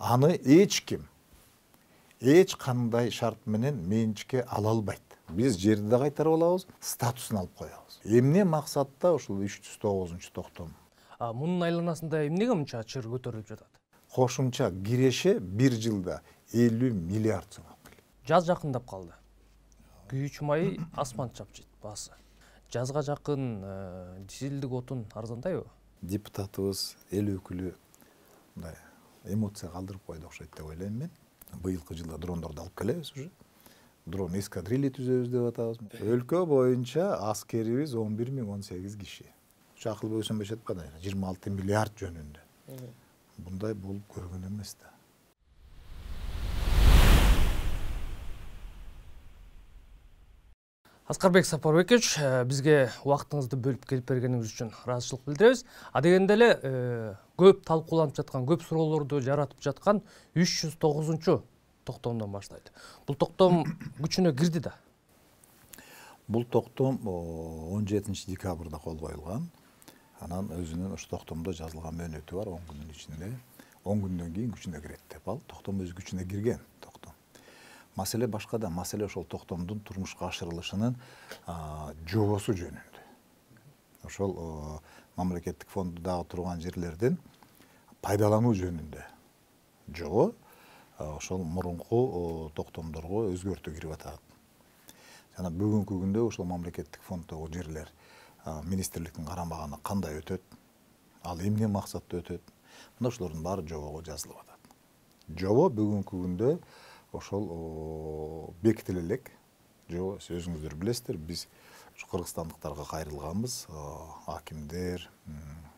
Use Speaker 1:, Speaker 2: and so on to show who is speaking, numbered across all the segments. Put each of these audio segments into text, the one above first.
Speaker 1: аны эч кандай шарт менен менчикке ала албайт. Биз жерди да кайтарып алабыз, статусун алып коебуз. Эмне максатта ушул 309-токтом?
Speaker 2: Мунун айланасында эмнеге мынча чыр көтөрүлүп жатат?
Speaker 1: Кошумча киреше бир жылда 50 миллиард сом.
Speaker 2: Жаз жакындап калды. Күйүүчү май асман чапчыйт баасы. Жазга жакын дизелдик отун арзандайбы?
Speaker 1: Депутатыбыз, эл өкүлү мындай эмоция калтырып койду окшойт деп ойлойм мен. Быйылкы жылда дрондорду алып келебиз уже. Дрон эскадрилья түзөбүз деп атабыз. Өлкө боюнча аскерибиз 11.018 киши. Акыл бөлсөм жатпады, 26 миллиард жөнүндө. Bunday болуп көргөн эмес да.
Speaker 2: Аскарбек Сапарбекович, бизге убактыңызды бөлүп келип бергениңиз үчүн ыраазычылык билдиребиз. Дегенде эле көп талкууланып жаткан, көп суроолорду жаратып жаткан 309-токтомдон баштайт. Бул токтом күчүнө кирди да.
Speaker 1: Бул токтом 17 декабрда кол коюлган. Анан өзүнүн ош токтомдо жазылган мөөнөтү бар, 10 күндүн ичинде. 10 күндөн кийин күчүнө кирет деп. Ал токтом өзү күчүнө кирген токтом. Маселе башкада, маселе ошол токтомдун турмушка ашырылышынын жобосу жөнүндө. Ошол мамлекеттик фонддагы турган жерлердин пайдалануу жөнүндө жобо ошол мурунку токтомдорго өзгөртүү кирип атат. Жана бүгүнкү күндө ошол мамлекеттик фонддогу жерлер министрликтин карамагына кандай өтөт, ал эмне максатта өтөт, мына ошолордун баары жобого жазылып атат. Жобо бүгүнкү күндө ошол бекитиле элек. Жобо өзүңүздөр билесиздер, биз кыргызстандыктарга кайрылганбыз, акимдер,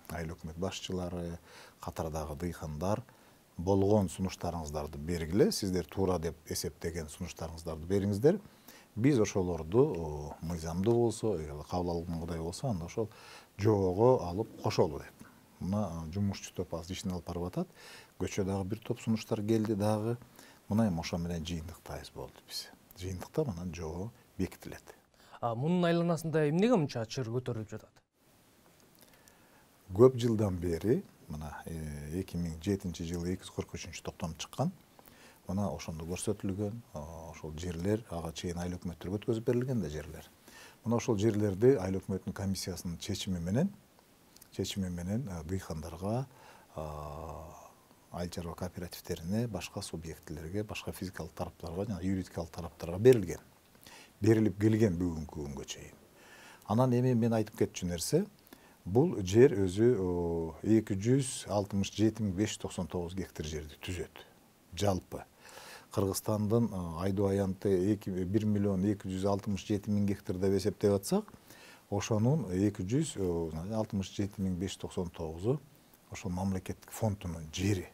Speaker 1: айыл өкмөт башчылары, катардагы дыйкандар болгон сунуштарыңыздарды бергиле, сиздер туура деп эсептеген сунуштарыңыздарды бериңиздер. Биз ошолорду мыйзамдуу болсо, кабыл алынгандай болсо, анда ошол жобого алып кошолу деп. Мына жумушчу топ азыр ишин алып барып атат. Көчөдөгү бир топ сунуштар келди дагы. Мына эми ошо менен жыйынтыктайбыз болду биз. Жыйынтыкта мына жобо бекитилет.
Speaker 2: Мунун айланасында эмнеге мынча чыр көтөрүлүп жатат?
Speaker 1: Көп жылдан бери, мына 2007-жылы 243-токтом чыккан. Мына ошондо көрсөтүлгөн, ошол жерлер ага чейин айыл өкмөттөргө өткөзүп берилген да жерлер. Мына ошол жерлерди айыл өкмөттүн комиссиясынын чечими менен дыйкандарга, айыл чарба кооперативтерине, башка субъектилерге, башка физикалык тараптарга жана юридикалык тараптарга берилген. Берилип келген бүгүнкү күнгө чейин. Анан эми мен айтып кетчү нерсе, бул жер өзү 267.599 гектар жерди түзөт. Жалпы Кыргызстандын айдоо аянты 1.267.000 гектар деп эсептеп атсак, ошонун 267.599-у ошол мамлекеттик фондунун жери.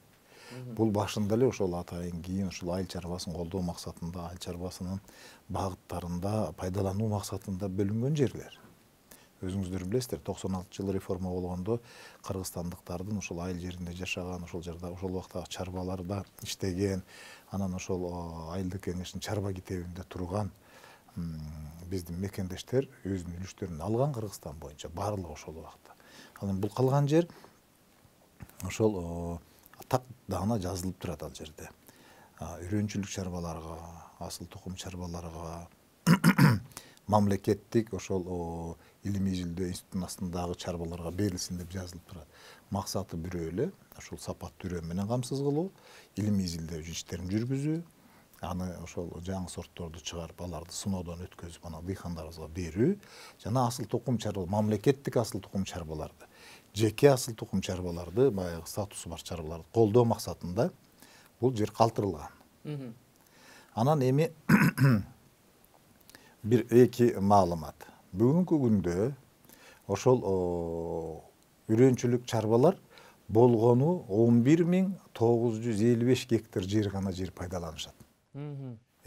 Speaker 1: Бул башында эле ошол атайын кийин ошол айыл чарбасын колдоо максатында, айыл чарбасынын багыттарында пайдалануу максатында бөлүнгөн жерлер. Өзүңүздөр билесиздер, 96-жылы реформа болгондо кыргызстандыктардын ошол айыл жеринде жашаган, ошол жерде ошол убактагы чарбаларда иштеген, анан ошол айылдык кеңештин чарба китебинде турган биздин мекендештер өзүнүн үлүштөрүн алган Кыргызстан боюнча баардыгы ошол убакта. Анан бул калган жер ошол так даана жазылып турат ал жерде. Үйрөнчүлүк чарбаларга, асыл тукум чарбаларга, мамлекеттик ошол илимий изилдөө институтунун астындагы чарбаларга берилсин деп жазылып турат. Максаты бирөө эле, ошол сапаттуу үрөө менен камсыз кылуу, илимий изилдөө иштерин жүргүзүү, аны ошол жаңы сортторду чыгарып, аларды сыноодон өткөзүп, ана дыйкандарыбызга берүү, жана асыл тукум чарба, мамлекеттик асыл тукум чарбаларды, жеке асыл тукум чарбаларды, баягы статусу бар чарбаларды колдоо максатында бул жер калтырылган. Анан эми бир эки маалымат. Бүгүнкү күндө ошол үйрөнчүлүк чарбалар болгону 11.955 гектар жер гана жер пайдаланышат.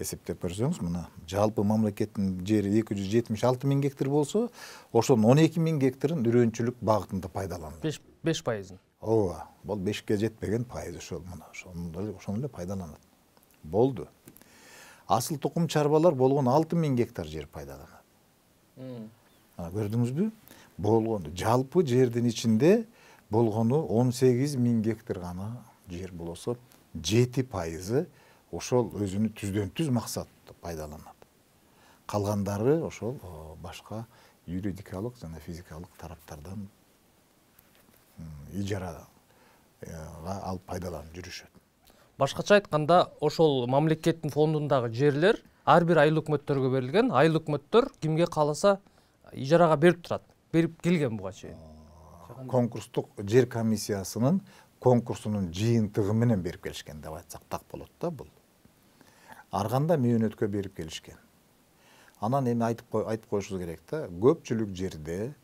Speaker 1: Эсептеп көрсөңүз, мына жалпы мамлекеттин жери 276.000 гектар болсо, ошонун 12.000 гектарын үйрөнчүлүк багытында пайдаланат.
Speaker 2: 5%.
Speaker 1: Ооба, бул 5-ке жетпеген пайыз ошол мына ошону эле пайдаланат. Болду. Асыл тукум чарбалар болгон 6.000 гектар жер пайдаланат. Көрдүңүзбү? Болгону жалпы жердин ичинде болгону 18.000 гектар гана жер болсо 7% ошол өзүнүн түздөн түз максатты пайдаланат. Калгандары ошол башка юридикалык жана физикалык тараптардан ижарага алып пайдаланып жүрүшөт.
Speaker 2: Башкача айтканда, ошол мамлекеттин фондундагы жерлер ар бир айыл өкмөттөргө берилген. Айыл өкмөттөр кимге кааласа ижарага берип турат. Берип келген буга чейин.
Speaker 1: Конкурстук жер комиссиясынын конкурсунун жыйынтыгы менен берип келишкен деп айтсак так болот да бул. Арганда мөөнөткө берип келишкен. Анан эми айтып коюшубуз керек да, көпчүлүк жерде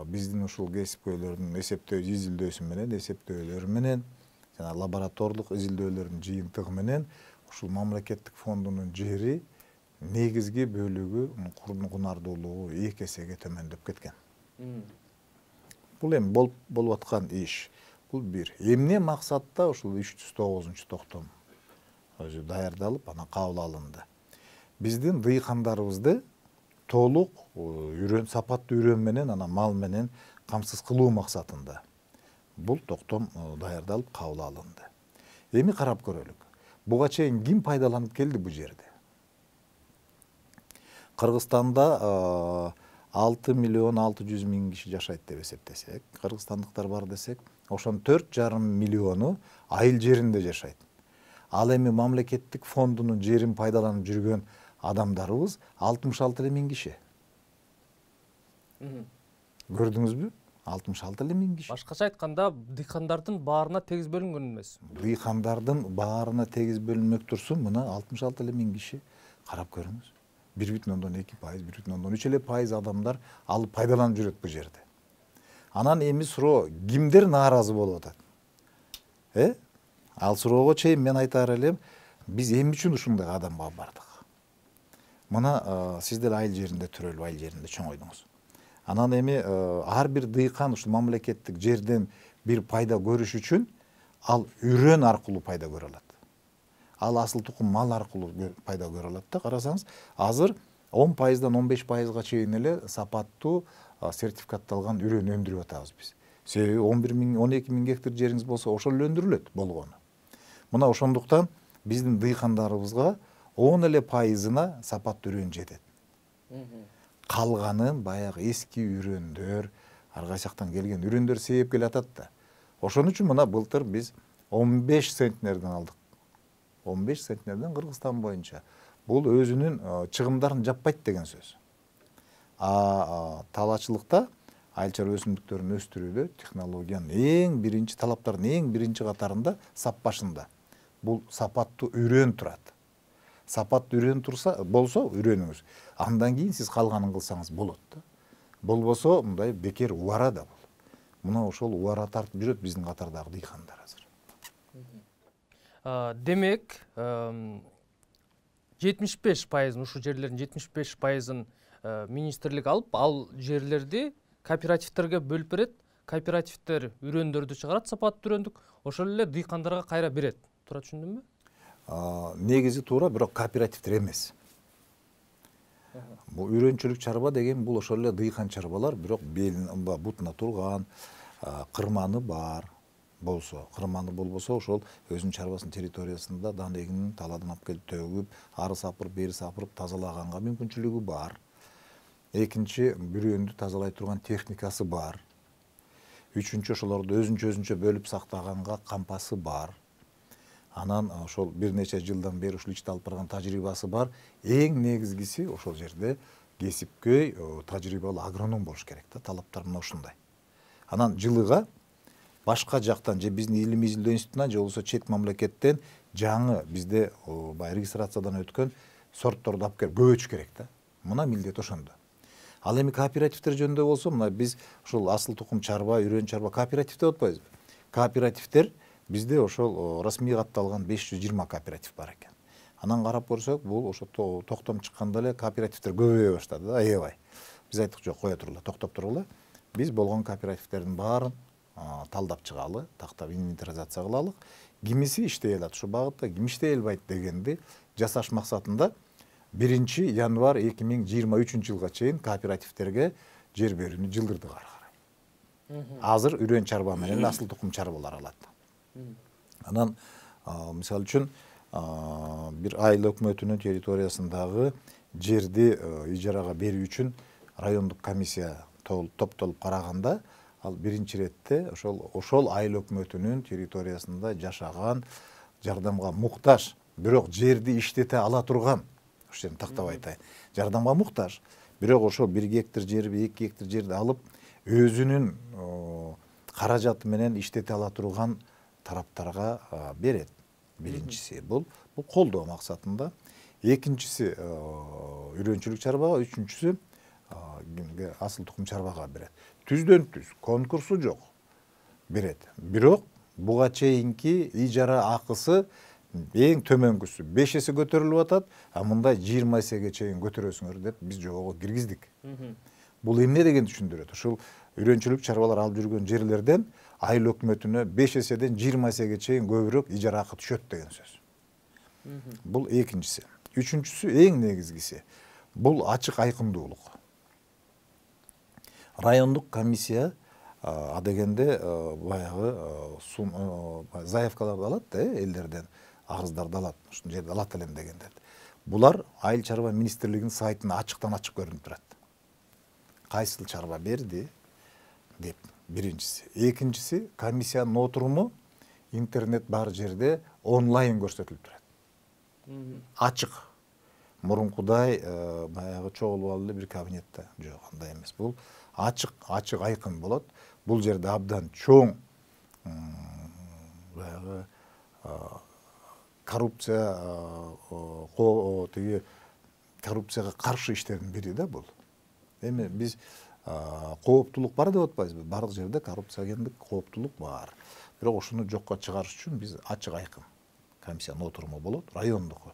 Speaker 1: биздин ушул кесипкөйлөрдүн эсептөө изилдөөсү менен, эсептөөлөрү менен жана лабораторлук изилдөөлөрдүн жыйынтыгы менен ушул мамлекеттик фондунун жери негизги бөлүгү кунардуулугу 2 эсеге төмөндөп кеткен. Бул эми болуп аткан иш. Бул бир. Эмне максатта ушул 309 токтом өзү даярдалып, анан кабыл алынды. Биздин дыйкандарыбызды толук сапаттуу үрөн менен, анан мал менен камсыз кылуу максатында бул токтом даярдалып кабыл алынды. Эми карап көрөлүк. Буга чейин ким пайдаланып келди бу жерди? Кыргызстанда 6.600.000 киши жашайт деп эсептесек, кыргызстандыктар бар десек, ошонун 4,5 миллиону айыл жеринде жашайт. Ал эми мамлекеттик фондунун жерин пайдаланып жүргөн адамдарыбыз 66.000 киши. Көрдүңүзбү? 66.000 киши.
Speaker 2: Башкача айтканда, дыйкандардын баарына тегиз бөлүнгөн эмес.
Speaker 1: Дыйкандардын баарына тегиз бөлүнмөк турсун, мына 66.000 киши. Карап көрүңүз. 1,2%, 1,3% адамдар алып пайдаланып жүрөт бу жерде. Анан эми суроо, кимдер нааразы болуп атат? Ал суроого чейин мен айтаар элем, биз эмне үчүн ушундай адамга бардык? Мына сиз деле айыл жеринде төрөлүп, айыл жеринде чоңойдуңуз. Анан эми ар бир дыйкан ушул мамлекеттик жерден бир пайда көрүш үчүн ал үрөн аркылуу пайда көрө алат. Ал асыл тукум мал аркылуу пайда көрө алат да. Карасаңыз, азыр 10%дан 15%га чейин эле сапаттуу сертификатталган үрөн өндүрүп атабыз биз. Себеби 12.000 гектар жериңиз болсо, ошол эле өндүрүлөт болгону. Мына ошондуктан биздин дыйкандарыбызга 10 эле пайызына сапаттуу үрөн жетет. Калганын баягы эски үрөндөр, ар кайсактан келген үрөндөр себеп келатат да. Ошон үчүн мына былтыр биз 15 центнерден алдык. 15 центнерден Кыргызстан боюнча. Бул өзүнүн чыгымдарын жаппайт деген сөз. Талаачылыкта айыл чарба өсүмдүктөрүн өстүрүүдө технологиянын эң биринчи талаптардын эң биринчи катарында сап башында бул сапаттуу үрөн турат. Сапаттуу үрөн турса болсо үрөнүңүз, андан кийин сиз калганын кылсаңыз болот да. Болбосо мындай бекер убара да бул. Мына ошол убара тартып жүрөт биздин катардагы дыйкандар азыр.
Speaker 2: Демек, 75%, ушу жерлердин 75%-ын министрлик алып, ал жерлерди кооперативтерге бөлүп берет. Кооперативтер үрөндөрдү чыгарат, сапаттуу үрөндүк, ошол эле дыйкандарга кайра берет. Туура түшүндүмбү?
Speaker 1: Негизи туура, бирок кооперативтер эмес. Бул үрөнчүлүк чарба деген бул ошол эле дыйкан чарбалар, бирок бутуна турган, кырманы бар болсо, кырманы болбосо ошол өзүнүн чарбасынын территориясында дан эгинин таладан алып келип төгүп, ары сапырып, бери сапырып тазалаганга мүмкүнчүлүгү бар. Экинчи, үрөндү тазалай турган техникасы бар. Үчүнчү, ошолорду өзүнчө бөлүп сактаганга кампасы бар. Анан ошол бир нече жылдан бери ушул ишти алып барган тажрыйбасы бар. Эң негизгиси ошол жерде кесипкөй, тажрыйбалуу агроном болуш керек да. Талаптар мына ушундай. Анан жылыга башка жактан же биздин илим изилдөө институтунан же болбосо чет мамлекеттен жаңы бизде баягы регистрациядан өткөн сортторду алып келип көбөйтүш керек да. Мына милдет ошондо. Ал эми кооперативтер жөнүндө болсо, мына биз ушул асыл тукум чарба, үрөн чарба кооператив деп атпайбызбы? Кооперативтер бизде ошол расмий катталган 520 кооператив бар экен. Анан карап көрсөк, бул ошо токтом чыкканда эле кооперативтер көбөйө баштады да, аябай. Биз айттык, жок, кое тургула, токтоп тургула. Биз болгон кооперативтердин баарын талдап чыгалы, тактап инвентаризация кылалы. Кимиси иштей алат ушу багытта, ким иштей албайт дегенди жасаш максатында 1 январь 2023 жылга чейин кооперативтерге жер берүүнү жылдырдык ары карай. Азыр үрөн чарба менен асыл тукум чарбалар алат. Анан Misal үчүн бир айыл өкмөтүнүн территориясындагы жерди ижарага берүү үчүн райондук комиссия топтолуп караганда, ал биринчи иретте ошол айыл өкмөтүнүн территориясында жашаган, жардамга муктаж, бирок жерди иштете ала турган, ошол жерин тактап айтайын, жардамга муктаж, бирок ошол 1 гектар жерди, 2 гектар жерди алып, өзүнүн каражаты менен иштете ала турган тараптарга берет. Биринчиси бул колдоо максатында, экинчиси үйрөнчүлүк чарбага, үчүнчүсү асыл тукум чарбага берет. Түздөн түз конкурсу жок берет. Бирок буга чейинки ижара акысы эң төмөнкүсү 5 эсе көтөрүлүп атат, а мындай 20 эсеге чейин көтөрөсүңөр деп биз жобого киргиздик. Бул эмне деген түшүндүрөт? Ушул үйрөнчүлүк чарбалар алып жүргөн жерлерден айыл өкмөтүнө 5 эседен 20 эсеге чейин көбүрөөк ижара акы түшөт деген сөз. Бул экинчиси. Үчүнчүсү эң негизгиси. Бул ачык айкындуулук. Райондук комиссия адегенде баягы заявкаларды алат да, элдерден арыздарды алат, ушул жерди алат элем дегендерди. Булар айыл чарба министрлигинин сайтына ачыктан ачык көрүнүп турат. Кайсыл чарба берди деп, биринчиси. Экинчиси, комиссиянын отуруму интернет бар жерде онлайн көрсөтүлүп турат. Ачык. Мурункудай баягы чогулуп алып бир кабинетте жок, андай эмес. Бул ачык айкын болот. Бул жерде абдан чоң баягы коррупцияга каршы иштердин бири да бул. Эми биз кооптулук бар деп атпайбызбы? Бардык жерде коррупциогендик кооптулук бар. Бирок ошону жокко чыгарыш үчүн биз ачык айкын комиссиянын отуруму болот, райондуку.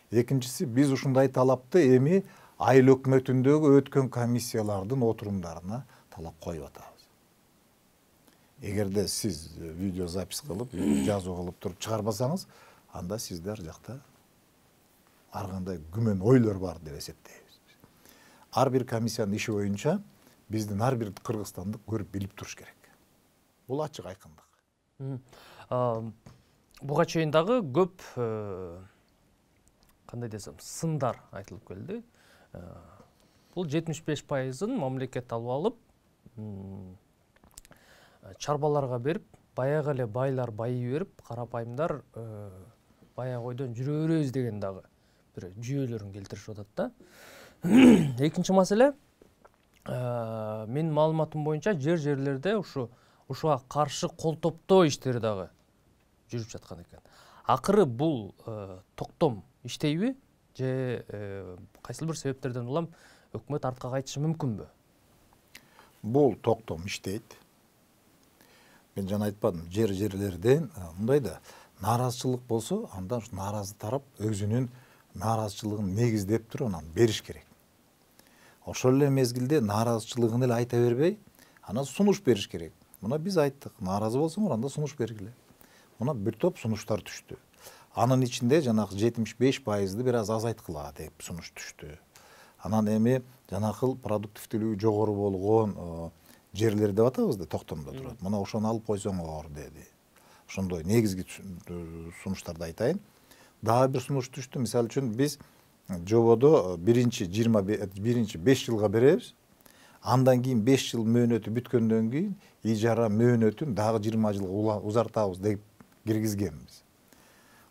Speaker 1: Экинчиси, биз ушундай талапты эми айыл өкмөтүндөгү өткөн комиссиялардын отурумдарына талап коюп атабыз. Эгерде сиз видео запись кылып, жазуу кылып туруп чыгарбасаңыз, анда сизде ар жакта ар кандай күмөн ойлор бар деп эсептейбиз. Ар бир комиссиянын иши боюнча биздин ар бир кыргызстандык көрүп билип туруш керек. Бул ачык айкындык.
Speaker 2: Буга чейин дагы көп кандай десем, сындар айтылып келди. Бул 75%-ын мамлекет алып алып, чарбаларга берип, баягы эле байлар байый берип, карапайымдар баягы ойдон жүрө беребиз деген дагы бир жүйөлөрүн келтиришип атат да. Экинчи маселе, менин маалыматым боюнча жерлерде ушуга каршы кол топтоо иштери дагы жүрүп жаткан экен. Акыры бул токтом иштейби же кайсыл бир себептерден улам өкмөт артка кайтышы мүмкүнбү?
Speaker 1: Бул токтом иштейт. Мен жана айтпадым, жерлерден мындай да нааразычылык болсо, анда нааразы тарап өзүнүн нааразычылыгын негиздеп туруп анан бериш керек. Ошол эле мезгилде нааразычылыгын эле айта бербей, анан сунуш бериш керек. Мына биз айттык, нааразы болсоңор анда сунуш бергиле. Мына бир топ сунуштар түштү. Анын ичинде жанагы 75%ды бир аз азайткыла деп сунуш түштү. Анан эми жанакыл продуктивдүүлүгү жогору болгон жерлер деп атабыз да, токтомдо турат. Мына ошону алып койсоңор деди. Ошондой негизги сунуштарды айтайын. Дагы бир сунуш түштү. Мисалы үчүн биз жободо биринчи 5 жылга беребиз. Андан кийин 5 жыл мөөнөтү бүткөндөн кийин ижара мөөнөтүн дагы 20 жылга узартабыз деп киргизгенбиз.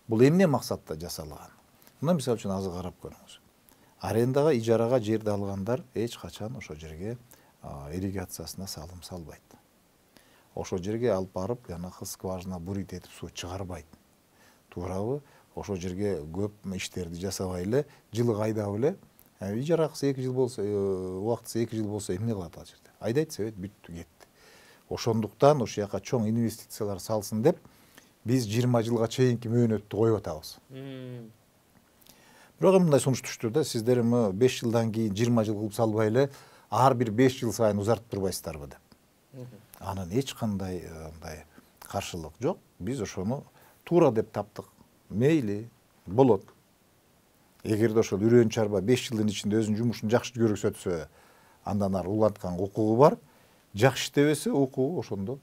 Speaker 1: Бул эмне максатта жасалган? Мына мисалы үчүн азыр карап көрүңүз. Арендага, ижарага жерди алгандар эч качан ошо жерге ирригациясына салым салбайт. Ошо жерге алып барып, жанагы скважина бурит этип суу чыгарбайт. Туурабы? Ошо жерге көп иштерди жасабай эле, жылы айдап эле, ижара акысы 2 жыл болсо, убактысы 2 жыл болсо эмне кылат ал жерде? Айдайт себет бүттү, кетти. Ошондуктан ошол жака чоң инвестициялар салсын деп, биз 20 жылга чейинки мөөнөттү коюп атабыз. Бирок мындай сунуш түштү да, сиздер 5 жылдан кийин 20 жыл кылып салбай эле, ар бир 5 жыл сайын узартып турбайсыздарбы деп. Анын эч кандай андай каршылык жок. Биз ошону туура деп таптык. Мейли, болот. Эгерде ошол үрөн чарба 5 жылдын ичинде өзүнүн жумушун жакшы көрсөтсө, андан ары уланткан укугу бар. Жакшы иштебесе, укугу ошондо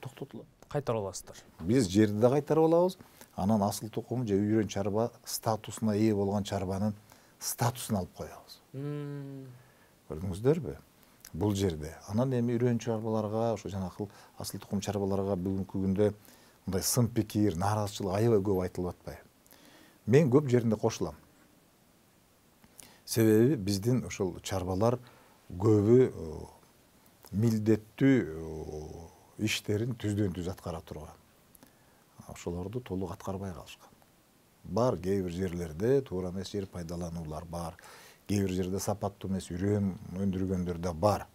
Speaker 1: токтотулат.
Speaker 2: Кайтарып аласыздар.
Speaker 1: Биз жерди да кайтарып алабыз. анан асыл тукум же үйрөн чарба статусуна ээ болгон чарбанын статусун алып коебуз. Көрдүңүздөрбү? Бул жерде. Анан эми үйрөн чарбаларга, ошо жанакыл асыл тукум чарбаларга бүгүнкү күндө мындай сын пикир, нааразычылык аябай көп айтылып атпайбы? Мен көп жеринде кошулам. Себеби биздин ошол чарбалар көбү милдеттүү иштерин түздөн түз аткара турган. Ошолорду толук аткарбай калышкан. Бар кээ бир жерлерде туура эмес жер пайдалануулар бар. Кээ бир жерде сапаттуу эмес үрөн өндүргөндөр да бар.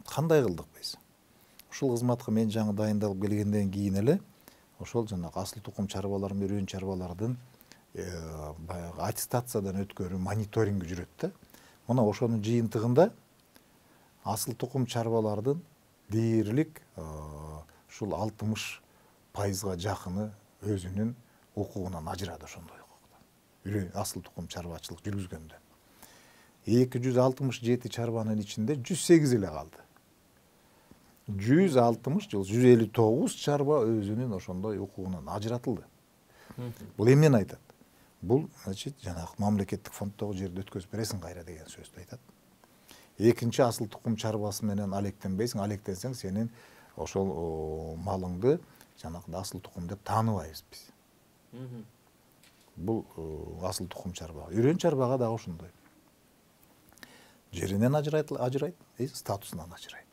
Speaker 1: Кандай кылдык биз? Ушул кызматка мен жаңы дайындалып келгенден кийин эле ошол жанагы асыл тукум чарбалар менен үрөн чарбалардын баягы аттестациядан өткөрүү, мониторинги жүрөт да. Мына ошонун жыйынтыгында асыл тукум чарбалардын дээрлик ушул 60% жакыны өзүнүн укугунан ажырады ошондой укуктан. Үрөн асыл тукум чарбачылык жүргүзгөндө. 267 чарбанын ичинде 108 эле калды. 160 же 159 чарба өзүнүн ошондой укугунан ажыратылды. Бул эмнени айтат? Бул, значит, жанагы мамлекеттик фонддогу жерди өткөзүп бересиң кайра деген сөздү айтат. Экинчи асыл тукум чарбасы менен алектенбейсиң, алектенсең сенин ошол малыңды жанагы асыл тукум деп тааныбайбыз биз. Бул асыл тукум чарба. Үрөн чарбага дагы ошондой. Жеринен ажырайт, статусунан ажырайт.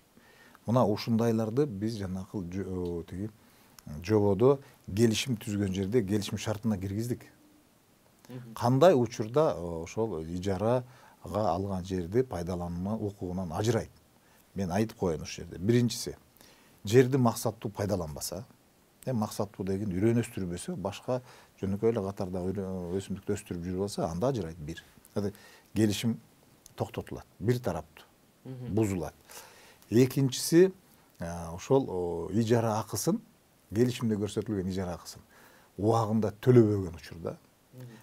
Speaker 1: Мына ушундайларды биз жанакы тиги жободо келишим түзгөн жерде келишим шартына киргиздик. Кандай учурда ошол ижарага алган жерди пайдалануу укугунан ажырайт. Мен айтып коеюн ушул жерде. Биринчиси, жерди максаттуу пайдаланбаса, максаттуу деген үрөн өстүрбөсө, башка жөнөкөй эле катардагы өсүмдүктү өстүрүп жүрүп алса, анда ажырайт бир. Келишим токтотулат, бир тараптуу бузулат. Экинчиси, ошол ижара акысын, келишимде көрсөтүлгөн ижара акысын убагында төлөбөгөн учурда,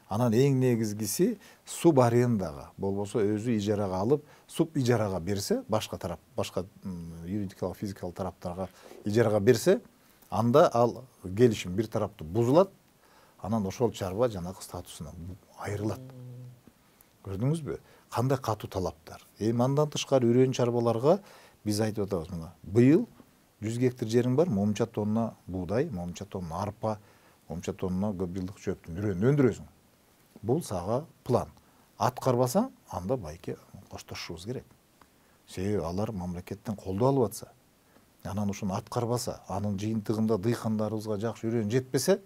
Speaker 1: анан эң негизгиси суб арендага, болбосо өзү ижарага алып, суб ижарага берсе, башка тарап, башка юридикалык, физикалык тараптарга ижарага берсе, анда ал келишим бир тараптуу бузулат, анан ошол чарба жанагы статусунан айрылат. Көрдүңүзбү? Кандай катуу талаптар. Эми андан тышкары үрөн чарбаларга биз айтып атабыз мына. Быйыл 100 гектар жериң бар, момча тонна буудай, момча тонна арпа, момча тонна көп жылдык чөптүн үрөн өндүрөсүң. Бул сага план. Аткарбасаң, анда байке коштошушубуз керек. Себеби алар мамлекеттен колдоо алып атса, анан ошону аткарбаса, анын жыйынтыгында дыйкандарыбызга жакшы үрөн жетпесе,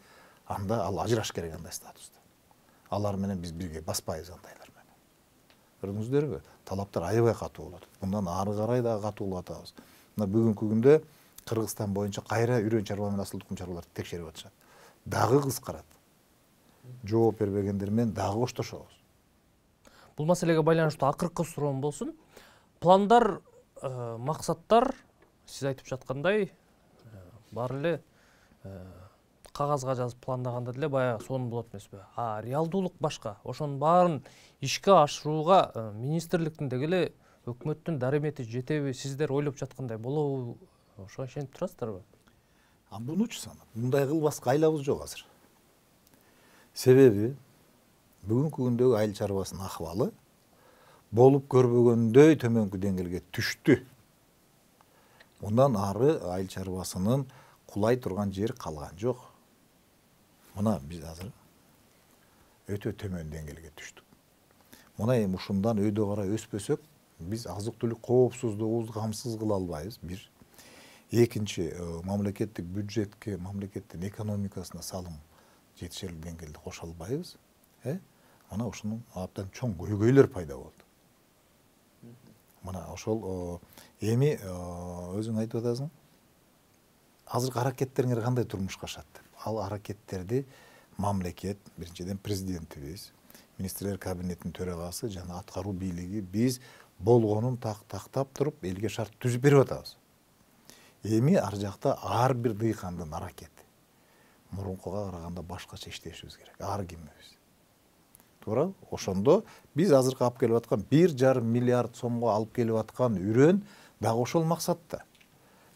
Speaker 1: анда ал ажыраш керек андай статуста. Алар менен биз бирге баспайбыз андайлар менен. Көрдүңүздөрбү? Талаптар аябай катуу болот. Мындан ары карай да катуулатабыз. Мына бүгүнкү күндө Кыргызстан боюнча кайра үрөн чарба менен асыл тукум чарбаларды текшерип атышат. Дагы кыскарат. Жооп бербегендер менен дагы коштошобуз.
Speaker 2: Бул маселеге байланыштуу акыркы суроом болсун. Пландар, максаттар сиз айтып жаткандай баары эле кагазга жазып пландаганда деле баягы сонун болот эмеспи? А реалдуулук башка. Ошонун баарын ишке ашырууга министрликтин деги эле өкмөттүн даремети жетеби? Сиздер ойлоп жаткандай болобу? Ошого ишенип турасыздарбы?
Speaker 1: Бунучу санап, мындай кылбаска айлабыз жок азыр. Себеби бүгүнкү күндөгү айыл чарбасынын акыбалы болуп көрбөгөндөй төмөнкү деңгээлге түштү. Мындан ары айыл чарбасынын кулай турган жер калган жок. Мына биз азыр өтө төмөн деңгээлге түштүк. Мына эми ушундан өйдө карай өспөсөк, биз азык түлүк коопсуздугубузду камсыз кыла албайбыз. Бир. Экинчи, мамлекеттик бюджетке, мамлекеттин экономикасына салым жетишерлик деңгээлде кошо албайбыз. Мына ушунун абдан чоң көйгөйлөр пайда болду. Мына ошол эми өзүң айтып атасың. Азыркы аракеттериңер кандай турмушка ашат деп. Ал аракеттерди мамлекет, биринчиден президентибиз, министрлер кабинетинин төрагасы жана аткаруу бийлиги биз болгонун тактап туруп элге шарт түзүп берип атабыз. Эми ар жакта ар бир дыйкандын аракети мурункуга караганда башкача иштешибиз керек. Ар кимибиз. Туура? Ошондо биз азыркы алып келип аткан 1,5 миллиард сомго алып келип аткан үрөн дагы ошол максатта.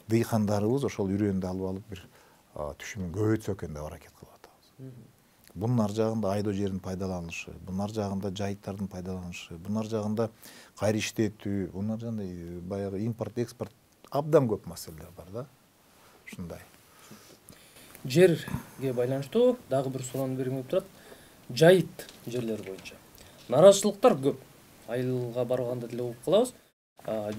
Speaker 1: Дыйкандарыбыз ошол үрөндү алып бир түшүмүн көбөйтсө экен деп аракет кылып атабыз. Bunun arjağında aydo жерин пайдаланышы, bunun arjağında жайыттардын пайдаланышы, bunun arjağında кайра иштетүү, bunun arjağında баягы импорт, экспорт абдан көп маселелер бар да. Ушундай.
Speaker 2: Жерге байланыштуу дагы бир суроонун бериңип турат. Жайыт жерлери боюнча нааразычылыктар көп. Айылга барганда деле угуп калабыз.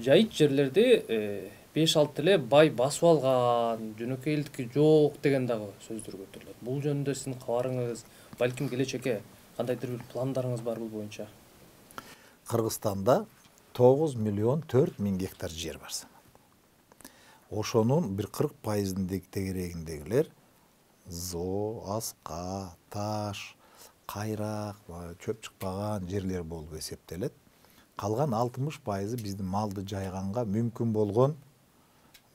Speaker 2: Жайыт жерлерди 5-6 эле бай басып алган, жөнөкөйлүкү жок деген дагы сөздөр көтөрүлөт. Бул жөнүндө сиздин кабарыңыз, балким келечекке кандайдыр бир пландарыңыз бар бул боюнча?
Speaker 1: Кыргызстанда 9 миллион 4 миң гектар жер бар саналат. Ошонун бир 40% тегерегиндегилер зоо, аска, таш, кайрак, чөп чыкпаган жерлер болуп эсептелет. Калган 60% биздин малды жайганга мүмкүн болгон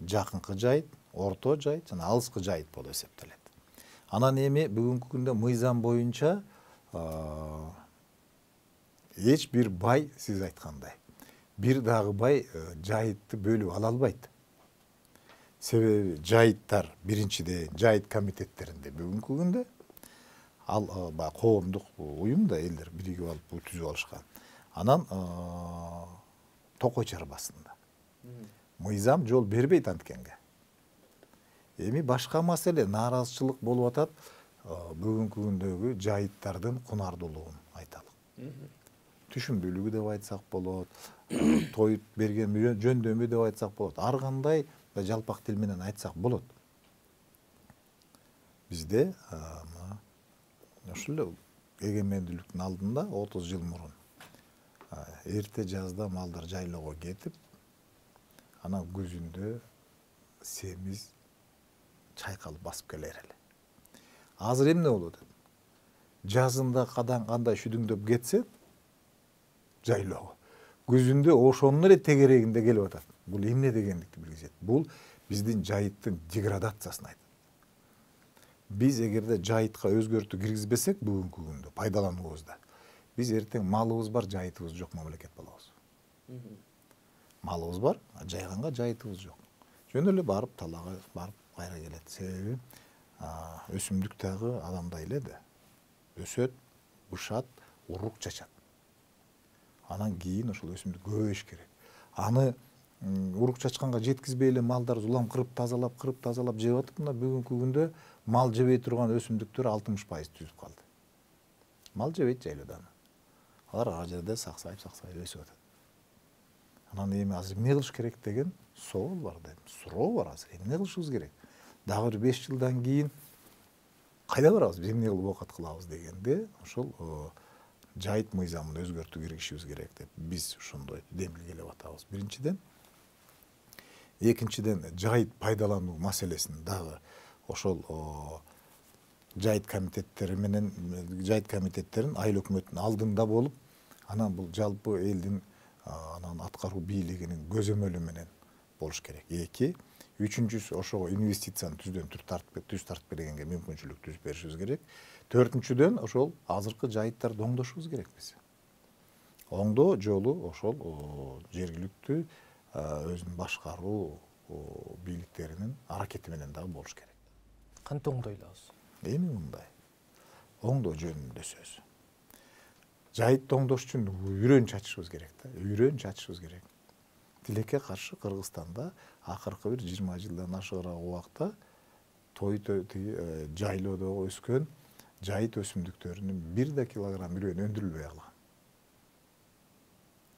Speaker 1: жакынкы жайыт, орто жайыт жана алыскы жайыт болуп эсептелет. Анан эми бүгүнкү күндө мыйзам боюнча эч бир бай, сиз айткандай, бир дагы бай жайытты бөлүп ала албайт. Себеби жайыттар биринчиден жайыт комитеттеринде бүгүнкү күндө ал коомдук уюм да элдер биригип алып түзүп алышкан. Анан токой чарбасында. Мыйзам жол бербейт анткенге. Эми башка маселе нааразычылык болуп атат бүгүнкү күндөгү жайыттардын кунардуулугун айталык. Түшүнбүүлүгү деп айтсак болот, тоюп берген жөндөмү деп айтсак болот. Ар кандай жалпак тил менен айтсак болот. Бизде ошол эле эгемендүүлүктүн алдында 30 жыл мурун эрте жазда малдар жайлоого кетип, анан күзүндө семиз чайкалып басып келер эле. Азыр эмне болот? Жазында кандай шүдүңдөп кетсе жайлоого, күзүндө ошонун эле тегерегинде келип атат. Бул эмне дегендикти билгизет. Бул биздин жайыттын деградациясын айтат. Биз эгерде жайытка өзгөртүү киргизбесек бүгүнкү күндө пайдалануубузда, биз эртең малыбыз бар, жайытыбыз жок мамлекет болобуз. Малыбыз бар, жайганга жайытыбыз жок. Жөн эле барып талага барып кайра келет. Себеби өсүмдүк дагы адамдай эле да. Өсөт, бышат, урук чачат. Анан кийин ошол өсүмдүк көбөйүш керек. Аны урук чачканга жеткизбей эле малдар улам кырып тазалап жеп атып, мына бүгүнкү күндө мал жебей турган өсүмдүктөр 60% түзүп калды. Мал жебейт жайлоодон. Алар ар жерде саксайып өсүп атат. Анан эми азыр эмне кылыш керек деген соол бар да, суроо бар азыр. Эмне кылышыбыз керек? Дагы 5 жылдан кийин кайда барабыз? Биз эмне кылып оокат кылабыз дегенде, ошол жайыт мыйзамын өзгөртүү киргизишибиз керек деп биз ошондой демилгелеп атабыз. Биринчиден, экинчиден жайыт пайдалануу маселесин дагы ошол жайыт комитеттери менен жайыт комитеттерин айыл өкмөттүн алдында болуп, анан бул жалпы элдин анан аткаруу бийлигинин көзөмөлү менен болуш керек. 2, үчүнчүсү ошого инвестицияны түз тартып бергенге мүмкүнчүлүк түзүп беришибиз керек. 4-дөн ошол азыркы жайыттарды оңдошубуз керек биз. Оңдоо жолу ошол жергиликтүү өзүн башкаруу бийликтеринин аракети менен дагы болуш керек.
Speaker 2: Кантип оңдойлабыз?
Speaker 1: Эми мындай. Оңдоо жөнүндө сөз. Жайытты оңдош үчүн үрөн чачышыбыз керек да. Үрөн чачышыбыз керек. Тилекке каршы Кыргызстанда акыркы бир 20 жылдан ашыгыраак убакта жайлоодо өскөн жайыт өсүмдүктөрүнүн 1 килограмм үрөн өндүрүлбөй калган.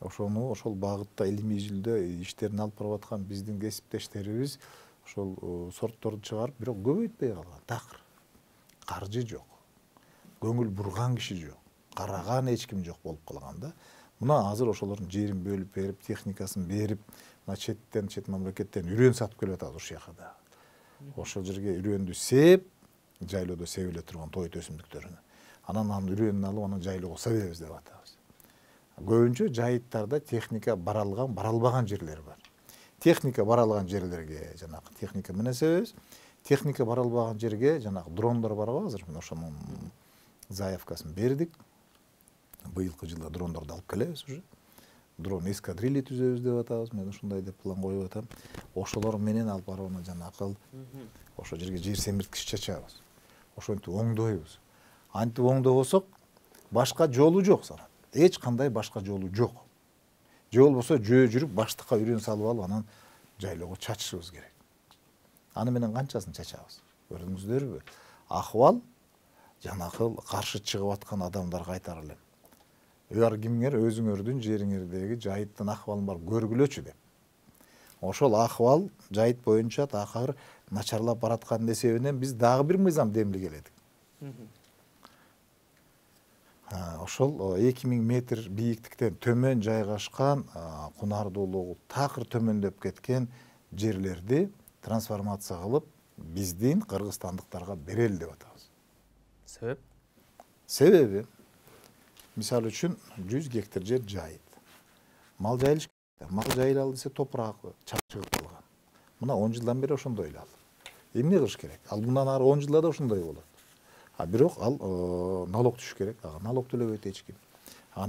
Speaker 1: Ошол багытта илимий жүлдө иштерин алып барып аткан биздин кесиптештерибиз ошол сортторду чыгарып, бирок көбөйтпөй калган. Такыр. Каржы жок. Көңүл бурган киши жок. Караган эч ким жок болуп калган да. Мына азыр ошолордун жерин бөлүп берип, техникасын берип, мына чет мамлекеттен үрөн сатып келип атабыз ушул жака да. Ошол жерге үрөндү сеп, жайлоодо себиле турган тойт өсүмдүктөрүнө. Анан үрөнүн алып, анан жайлоого себебиз деп атабыз. Көбүнчө жайыттарда техника баралбаган жерлер бар. Техника баралган жерлерге жанагы техника менен себебиз. Техника баралбаган жерге жанагы дрондор барбы азыр? Ошонун заявкасын бердик. Быйылкы жылда дрондорду алып келебиз уже. дрон эскадрилья түзөбүз деп атабыз. Мен ушундай деп план коюп атам. Ошолор менен алып барууна жанакыл ошо жерге жер семирткич чачабыз. Ошентип оңдойбуз. Антип оңдобосок башка жолу жок санат. Эч кандай башка жолу жок. Же болбосо жөө жүрүп баштыкка үрөн салып алып анан жайлоого чачышыбыз керек. Аны менен канчасын чачабыз? Көрдүңүздөрбү? Акыбал жанакыл каршы чыгып аткан адамдарга айтар элем. Улар кимдер өзүңөрдүн жериңердеги жайыттын акыбалын барып көргүлөчү деп. Ошол акыбал жайыт боюнча такыр начарлап бараткан эсебинен биз дагы бир мыйзам демилге эледик. Ошол 2000 метр бийиктиктен төмөн жайгашкан кунардуулугу такыр төмөндөп кеткен жерлерди трансформация кылып биздин кыргызстандыктарга берели деп атабыз.
Speaker 2: Себеп?
Speaker 1: Себеби мисалы үчүн 100 гектар жер жайыт. Мал жайылыш, мал жайылалы десе топурак чачыгып калган. Мына 10 жылдан бери ошондой эле ал. Эмне кылыш керек? Ал мындан ары 10 жылда да ошондой болот. Бирок ал налог түшүш керек. Налог төлөбөйт эч ким.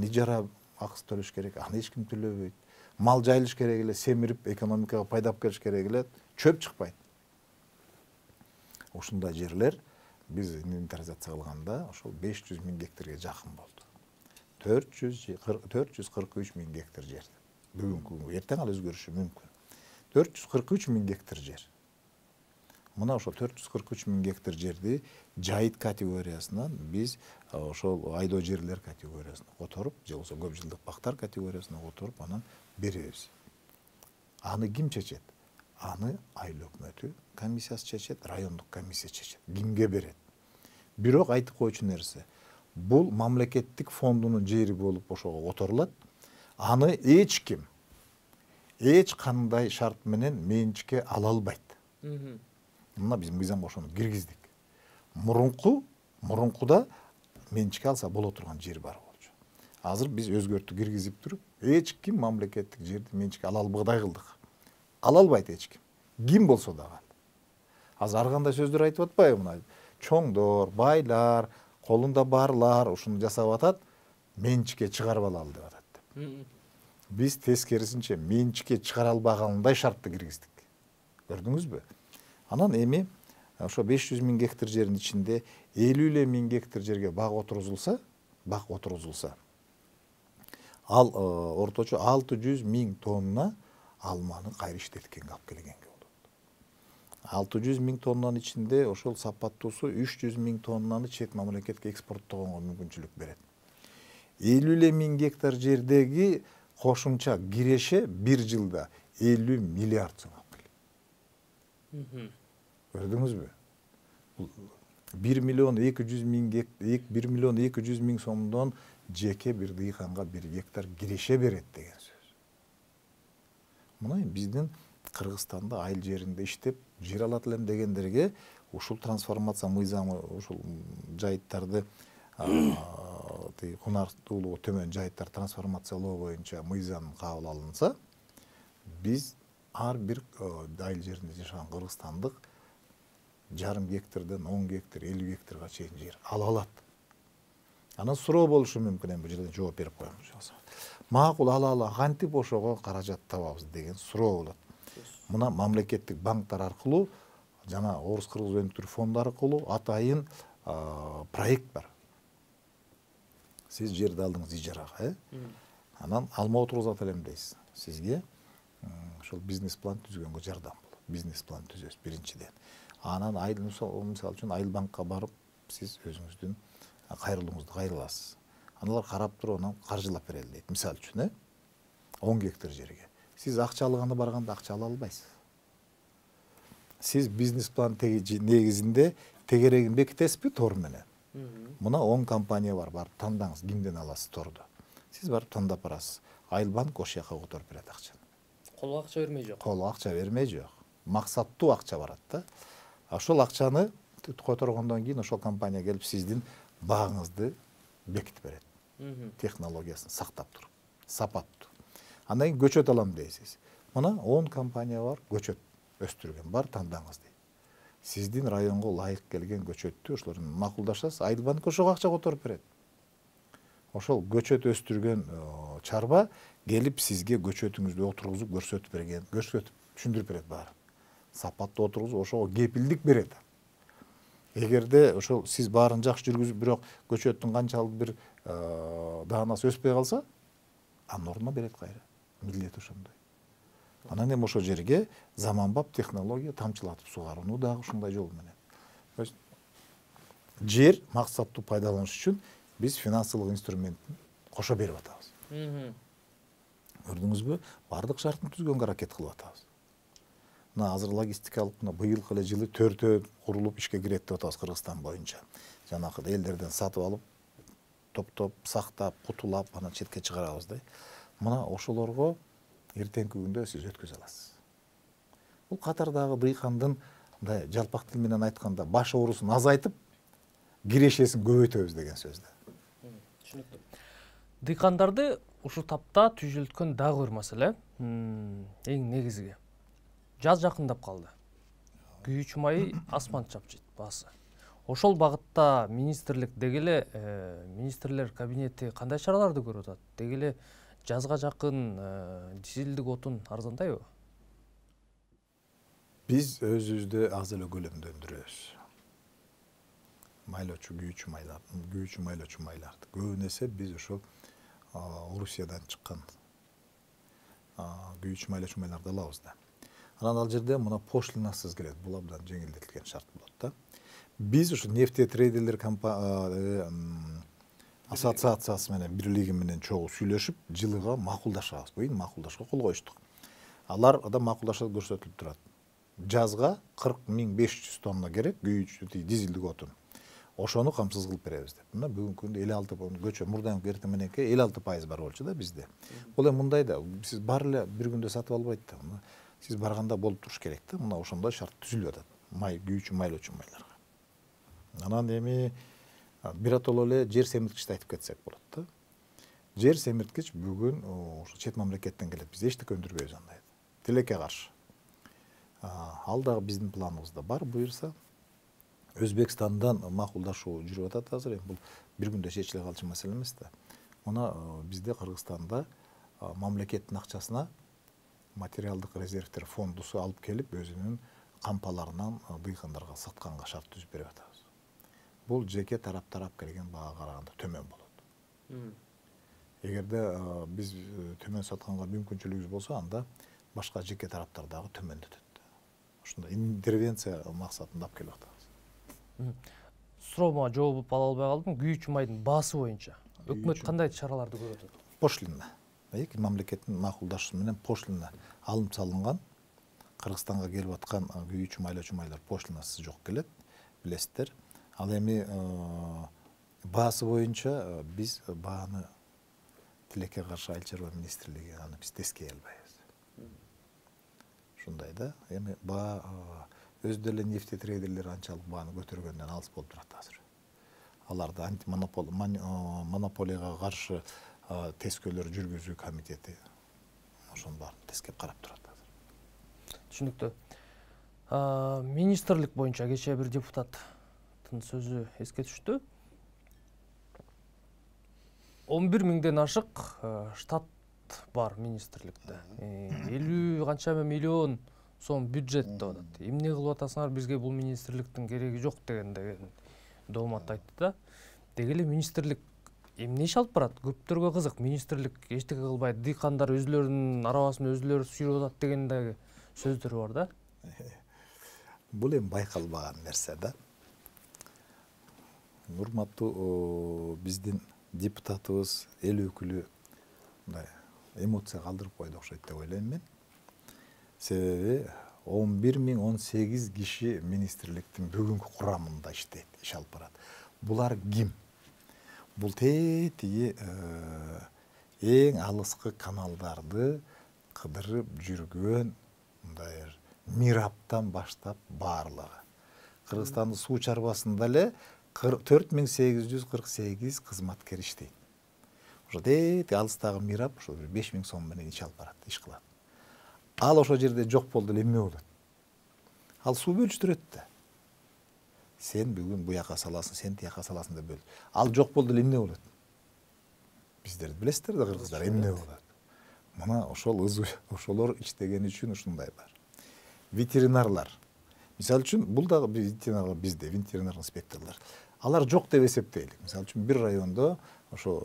Speaker 1: Ижара акысы төлөш керек. Аны эч ким төлөбөйт. Мал жайылыш керек эле, семирип экономикага пайда алып келиш керек эле, чөп чыкпайт. Ушундай жерлер биз инвентаризация кылганда ошол 500 000 гектарга жакын болду. 443 000 гектар жер. Бүгүнкү күнгө эртең ал өзгөрүшү мүмкүн. 443 000 гектар жер. Мына ошо 443 000 гектар жерди жайыт категориясынан биз ошол айдоо жерлер категориясына которуп, же болбосо көп жылдык бактар категориясына которуп анан беребиз. Аны ким чечет? Аны айыл өкмөтү комиссиясы чечет, райондук комиссия чечет. Кимге берет? Бирок айтып коючу нерсе, бул мамлекеттик фондунун жери болуп ошого которулат. Аны эч ким эч кандай шарт менен менчикке ала албайт. Мына биз мыйзамга ошону киргиздик. Мурункуда менчикке алса боло турган жер бар болчу. Азыр биз өзгөртүп киргизип туруп, эч ким мамлекеттик жерди менчикке ала албагандай кылдык. Ала албайт эч ким. Ким болсо дагы. Азыр ар кандай сөздөр айтып атпайбы мына? Чоңдор, байлар, колунда барлар ушуну жасап атат, менчикке чыгарып алалы деп атат. Биз тескерисинче менчикке чыгара албагандай шартты киргиздик. Көрдүңүзбү? Анан эми ошо 500 000 гектар жердин ичинде 50 000 гектар жерге бак отурузулса, ал орточо 600 000 тонна алманы кайра иштеткенге алып келгенге болот. 600 000 тоннанын ичинде ошол сапаттуусу 300 000 тоннаны чет мамлекетке экспорттогонго мүмкүнчүлүк берет. 50 000 гектар жердеги кошумча киреше бир жылда 50 миллиард сом алып келет. Көрдүңүзбү? 1 миллион 200 000 сомдон жеке бир дыйканга 1 гектар киреше берет деген сөз. Мына биздин Кыргызстанда айыл жеринде иштеп жер алат элем дегендерге ушул трансформация мыйзамы ушул жайыттарды кунардуулугу төмөн жайыттар трансформациялоо боюнча мыйзам кабыл алынса, биз ар бир айыл жеринде жашаган кыргызстандык 0,5 гектардан 10 гектар, 50 гектарга чейин жер ала алат. Анан суроо болушу мүмкүн, эми бул жерден жооп берип коем. Макул ала кантип ошого каражат табабыз деген суроо болот. Мына мамлекеттик банктар аркылуу жана орус-кыргыз өнүктүрүү фонду аркылуу атайын проект бар. Сиз жерди алдыңыз ижарага, анан алма отургузат элем дейсиз. Сизге ошол бизнес план түзгөнгө жардам болот. Бизнес план түзөсүз биринчиден. Анан айыл мисалы үчүн айыл банкка барып, сиз өзүңүздүн кайрылууңузду кайрыласыз. Аналар карап туруп, анан каржылап берели дейт. Мисалы үчүн, 10 гектар жерге. Сиз акча алганда барганда акча ала албайсыз. Сиз бизнес план негизинде тегерегин бекитесизби тор менен. Мына 10 компания бар, барып тандаңыз, кимден аласыз торду. Сиз барып тандап барасыз. Айыл банк ошол жака которуп берет акчаны.
Speaker 2: Колго акча бермей жок.
Speaker 1: Колго акча бермей жок. Максаттуу акча барат да. Ошол акчаны которгондон кийин ошол компания келип сиздин багыңызды бекитип берет. Технологиясын сактап туруп, сапаттуу. Андан кийин көчөт алам дейсиз. Мына 10 компания бар, көчөт өстүргөн бар, тандаңыз дейт. Сиздин районго лайык келген көчөттү ошолор макулдашасыз, айыл банк ошого акча которуп берет. Ошол көчөт өстүргөн чарба келип сизге көчөтүңүздү отургузуп көрсөтүп түшүндүрүп берет баарын. Сапаттуу отургузуп ошого кепилдик берет. Эгерде ошол сиз баарын жакшы жүргүзүп, бирок көчөттүн канчалык бир даанасы өспөй калса, норма берет кайра. Милдети ошондой. Анан эми ошол жерге заманбап технология тамчылатып сугарууну дагы ушундай жол менен. То есть жер максаттуу пайдаланыш үчүн биз финансылык инструментин кошо берип атабыз. Көрдүңүзбү? Бардык шартын түзгөнгө аракет кылып атабыз. Мына азыр логистикалык быйылкы эле жылы 4 курулуп ишке кирет деп атабыз Кыргызстан боюнча. Жанагы элдерден сатып алып, топтоп, сактап, кутулап, анан четке чыгарабыз да. Мына ошолорго эртеңки күндө сиз өткөзө аласыз. Бул катардагы дыйкандын мындай жалпак тил менен айтканда баш оорусун азайтып, кирешесин көбөйтөбүз деген сөз да.
Speaker 2: Түшүнүктүү. Дыйкандарды ушул тапта түзүлткөн дагы бир маселе, эң негизги. Жаз жакындап калды. Күйүүчү май асман чапчыйт баасы. Ошол багытта министрлик деги эле министрлер кабинети кандай чараларды көрүп атат? Деги эле жазга жакын дизелдик отун арзандайбы?
Speaker 1: Биз өзүбүздө аз эле көлөмдө өндүрөбүз. Майлоочу күйүүчү майлоочу майларды. Көбүн эсе биз ошол Орусиядан чыккан күйүүчү майлоочу майларды алабыз да. Анан ал жерде мына пошлинасыз келет. Бул абдан жеңилдетилген шарт болот да. Биз ушу нефтетрейдерлер ассоциациясы менен бирлиги менен чогуу сүйлөшүп, жылыга макулдашабыз. Быйыл макулдашка кол коюштук. Алар да макулдаша көрсөтүлүп турат. Жазга 40.500 тонна керек күйүүчү дизелдик отун. Ошону камсыз кылып беребиз деп. Мына бүгүнкү күндө 56 көчө мурдаңкы эртең мененки 56% бар болчу да бизде. Бул эми мындай да, сиз бар эле бир күндө сатып албайт да. Сиз барганда болуп туруш керек да. Мына ошондой шарт түзүлүп атат. Күйүүчү майлоочу майларга. Анан эми биротоло эле жер семирткичти айтып кетсек болот да. Жер семирткич бүгүн ошо чет мамлекеттен келет. Биз эчтеке өндүрбөйбүз андай. Тилекке каршы. Ал дагы биздин планыбызда бар, буюрса. Өзбекстандан макулдашуу жүрүп атат азыр. Бул бир күндө чечиле калчу маселе эмес да. Мына бизде Кыргызстанда мамлекеттин акчасына материалдык резервтер фондусу алып келип өзүнүн кампаларынан дыйкандарга сатканга шарт түзүп берип атабыз. Бул жеке тарап келген баага караганда төмөн болот. Эгерде биз төмөн сатканга мүмкүнчүлүгүбүз болсо, анда башка жеке тараптар дагы төмөндөтөт. Ошондой интервенция максатында алып келип атабыз.
Speaker 2: Суроомо жооп ала албай калдым. Күйүүчү майдын баасы боюнча өкмөт кандай чараларды көрүп атат?
Speaker 1: Пошлина. Эки мамлекеттин макулдашуусу менен пошлина алынып салынган. Кыргызстанга келип аткан күйүүчү майлоочу майлар пошлинасы жок келет, билесиздер. Ал эми баасы боюнча биз бааны тилекке каршы Айыл чарба министрлиги аны биз тескей албайбыз. Ушундай да. Эми баа өзү деле нефтетрейдерлер анчалык бааны көтөргөндөн алыс болуп турат азыр. Аларды антимонополияга каршы тескөөлөр жүргүзүү комитети ошонун баарын тескеп карап турат азыр.
Speaker 2: Түшүнүктүү. Министрлик боюнча кечээ бир депутаттын сөзү эске түштү. 11 миңден ашык штат бар министрликте. 50 канча миллион сом бюджет деп атат. Эмне кылып атасыңар, бизге бул министрликтин кереги жок деген доомат айтты да. Деги эле министрлик эмне иш алып барат? Көптөргө кызык. Министрлик эчтеке кылбайт, дыйкандар өзүлөрүнүн арабасын өзүлөрү сүйрөп атат дегендеги сөздөр бар да.
Speaker 1: Бул эми байкалбаган нерсе да. Урматтуу биздин депутатыбыз, эл өкүлү мындай эмоция калтырып койду окшойт деп ойлойм мен. Себеби 11.018 киши министрликтин бүгүнкү курамында иштейт, иш алып барат. Булар ким? Бул тетиги эң алыскы каналдарды кыдырып жүргөн мындай мираптан баштап баарлыгы. Кыргызстандын суу чарбасында эле 4848 кызматкер иштейт. Ошо тетиги алыстагы мирап ошо 5000 сом менен иш алып барат, иш кылат. Ал ошол жерде жок болду эле эмне болот? Ал суу бөлүштүрөт да. Сен бүгүн буяка саласың, сен тияка саласың деп бөлөт. Ал жок болду эле эмне болот? Биздерди билесиздер да, кыргыздар, эмне болот? Мына ошолор иштеген үчүн ушундай бар. Ветеринарлар. Мисалы үчүн бул дагы ветеринарлар бизде ветеринар инспекторлор. Алар жок деп эсептейлик. Мисалы үчүн бир райондо ошо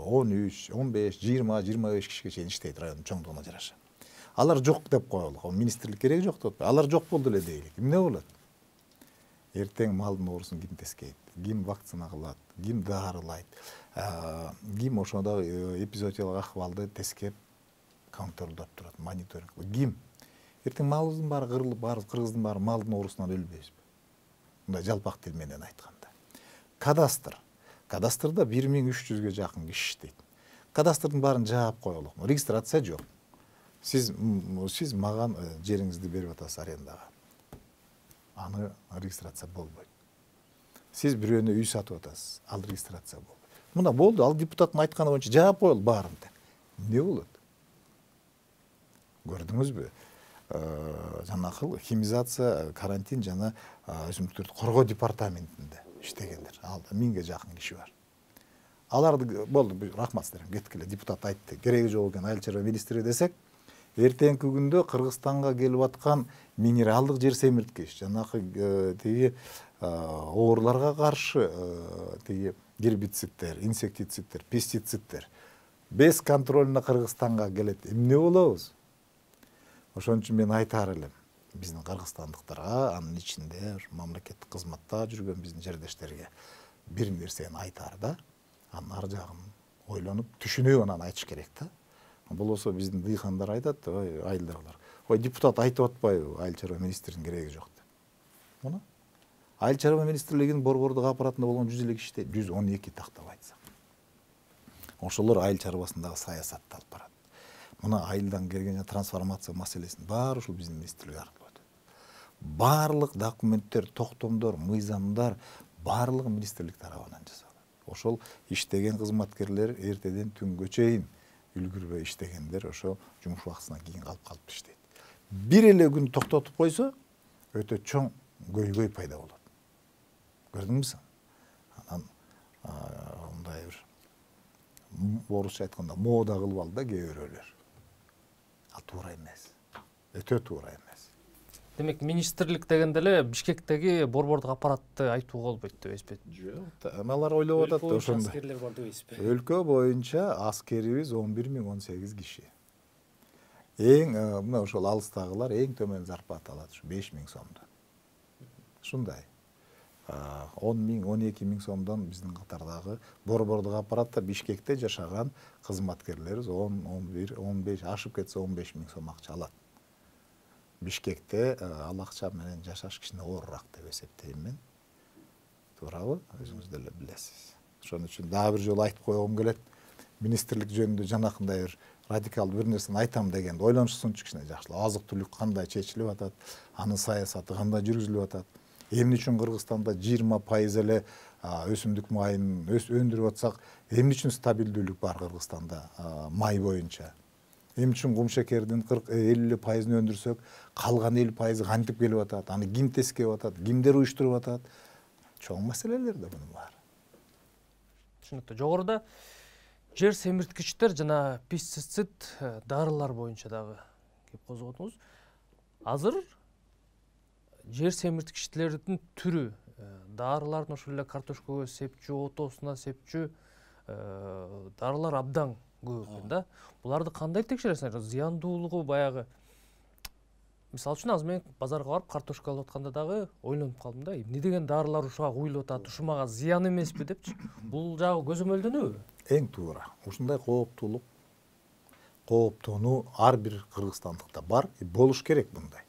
Speaker 1: 13, 15, 20, 25 кишиге чейин иштейт райондун чоңдугуна жараша. Алар жок деп коелук. Министрлик кереги жок деп атпайбы. Алар жок болду эле дейлик. Эмне болот? Эртең малдын оорусун ким тескейт, ким вакцина кылат, ким дарылайт, ким ошондогу эпизоотиялык акыбалды тескеп контролдоп турат, мониторинг. Ким? Эртең малыбыздын баары кырылып, кыргыздын баары малдын оорусунан өлбөйбүзбү? Мындай жалпак тил менен айтканда. Кадастр. Кадастрда 1300ге жакын киши иштейт. Кадастрдын баарын жаап коелук. Регистрация жок. Сиз маган жериңизди берип атасыз арендага. Аны регистрация болбойт. Сиз бирөөнө үй сатып атасыз, ал регистрация болбойт. Мына болду, ал депутаттын айтканы боюнча жаап коелу баарын деп. Эмне болот? Көрдүңүзбү? Жанакыл химизация, карантин жана өсүмдүктөрдү коргоо департаментинде иштегендер. Алда 1000ге жакын киши бар. Аларды болду, рахмат сиздерге, кеткиле, депутат айтты. Кереги жок экен айыл чарба министри десек, эртеңки күндө Кыргызстанга келип аткан минералдык жер семирткич, жанакы тиги ооруларга каршы тиги гербицидтер, инсектицидтер, пестицидтер без контролуна Кыргызстанга келет. Эмне болобуз? Ошон үчүн мен айтаар элем биздин кыргызстандыктарга, анын ичинде мамлекеттик кызматта жүргөн биздин жердештерге бир нерсени айтаар да, анын ар жагын ойлонуп, түшүнүп анан айтыш керек да. Болосо биздин дыйкандар айтат, ой, айылдагылар. Ой, депутат айтып атпайбы, айыл чарба министринин кереги жок деп. Мына айыл чарба министрлигинин борбордук аппаратында болгон 100 эле киши иштейт, 112 тактап айтсак. Ошолор айыл чарбасындагы саясатты алып барат. Мына айылдан келген трансформация маселесин баары ушул биздин министрлик аркылуу өтөт. Барлык документтер, токтомдор, мыйзамдар барлыгы министрлик тарабынан жасалат. Ошол иштеген кызматкерлер эртеден түнгө чейин үлгүрбөй иштегендер ошо жумуш убактысынан кийин калып иштейт. Бир эле күн токтотуп койсо өтө чоң көйгөй пайда болот. Көрдүңүзбү? Анан мындай бир орусча айтканда мода кылып алды да кээ бирөөлөр. Ал туура эмес. Өтө туура эмес.
Speaker 2: Демек министрлик дегенде эле Бишкектеги борбордук аппаратты айтууга болбойт деп эсептейт.
Speaker 1: Жок, алар ойлоп атат да ошондой.
Speaker 3: Аскерлер бар деп эсептейт.
Speaker 1: Өлкө боюнча аскерибиз 11.018 киши. Эң мына ошол алыстагылар эң төмөн зарплата алат, 5000 сомдон. Ушундай. 10.000, 12.000 сомдон биздин катардагы борбордук аппаратта Бишкекте жашаган кызматкерлерибиз 10, 11, 15 ашып кетсе 15.000 сом акча алат. Бишкекте ал акча менен жашаш кичине оорураак деп эсептейм мен. Туурабы? Өзүңүз деле билесиз. Ошон үчүн дагы бир жолу айтып койгум келет. Министрлик жөнүндө жанакындай бир радикалдуу бир нерсени айтам дегенде ойлонушсунчу кичине жакшылап. Азык-түлүк кандай чечилип атат, анын саясаты кандай жүргүзүлүп атат. Эмне үчүн Кыргызстанда 20% эле өсүмдүк майын өндүрүп атсак, эмне үчүн стабилдүүлүк бар Кыргызстанда май боюнча? Эмне үчүн кумшекердин 50%-ын өндүрсөк, калган 50%-ы кантип келип атат? Аны ким тескеп атат? Кимдер уюштуруп атат? Чоң маселелер да мунун баары.
Speaker 2: Түшүнүктүү. Жогоруда жер семирткичтер жана пестицид, дарылар боюнча дагы кеп козгодуңуз. Азыр жер семирткичтердин түрү, дарылардын ошол эле картошкага сепчү, отосуна сепчү дарылар абдан көп экен да. Буларды кандай текшересиңер? Зыяндуулугу баягы. Мисалы үчүн азыр мен базарга барып картошка алып атканда дагы ойлонуп калдым да, эмне деген дарылар ушуга куюлуп атат, ушу мага зыян эмеспи депчи. Бул жагы көзөмөлдөнөбү?
Speaker 1: Эң туура. Ушундай кооптонуу ар бир кыргызстандыкта бар, болуш керек мындай.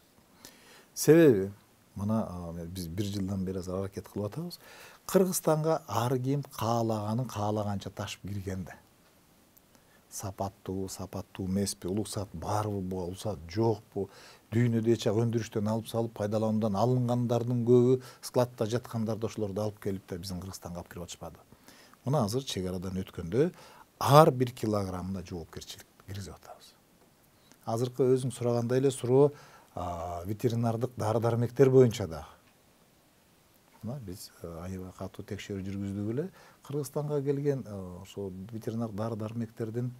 Speaker 1: Себеби мына биз 1 жылдан бери аракет кылып атабыз. Кыргызстанга ар ким каалаганча ташып кирген да. Сапаттуу эмеспи, улуксат барбы, улуксат жокпу, дүйнөдө эч өндүрүштөн алып салып пайдалануудан алынгандардын көбү складта жаткандарды ошолорду алып келип да биздин Кыргызстанга алып кирип атышпады. Мына азыр чек арадан өткөндө ар 1 килограммына жоопкерчилик киргизип атабыз. Азыркы өзүң сурагандай эле суроо ветеринардык дары-дармектер боюнча да. Мына биз аябай катуу текшерүү жүргүздүк эле. Кыргызстанга келген ошо ветеринар дары-дармектердин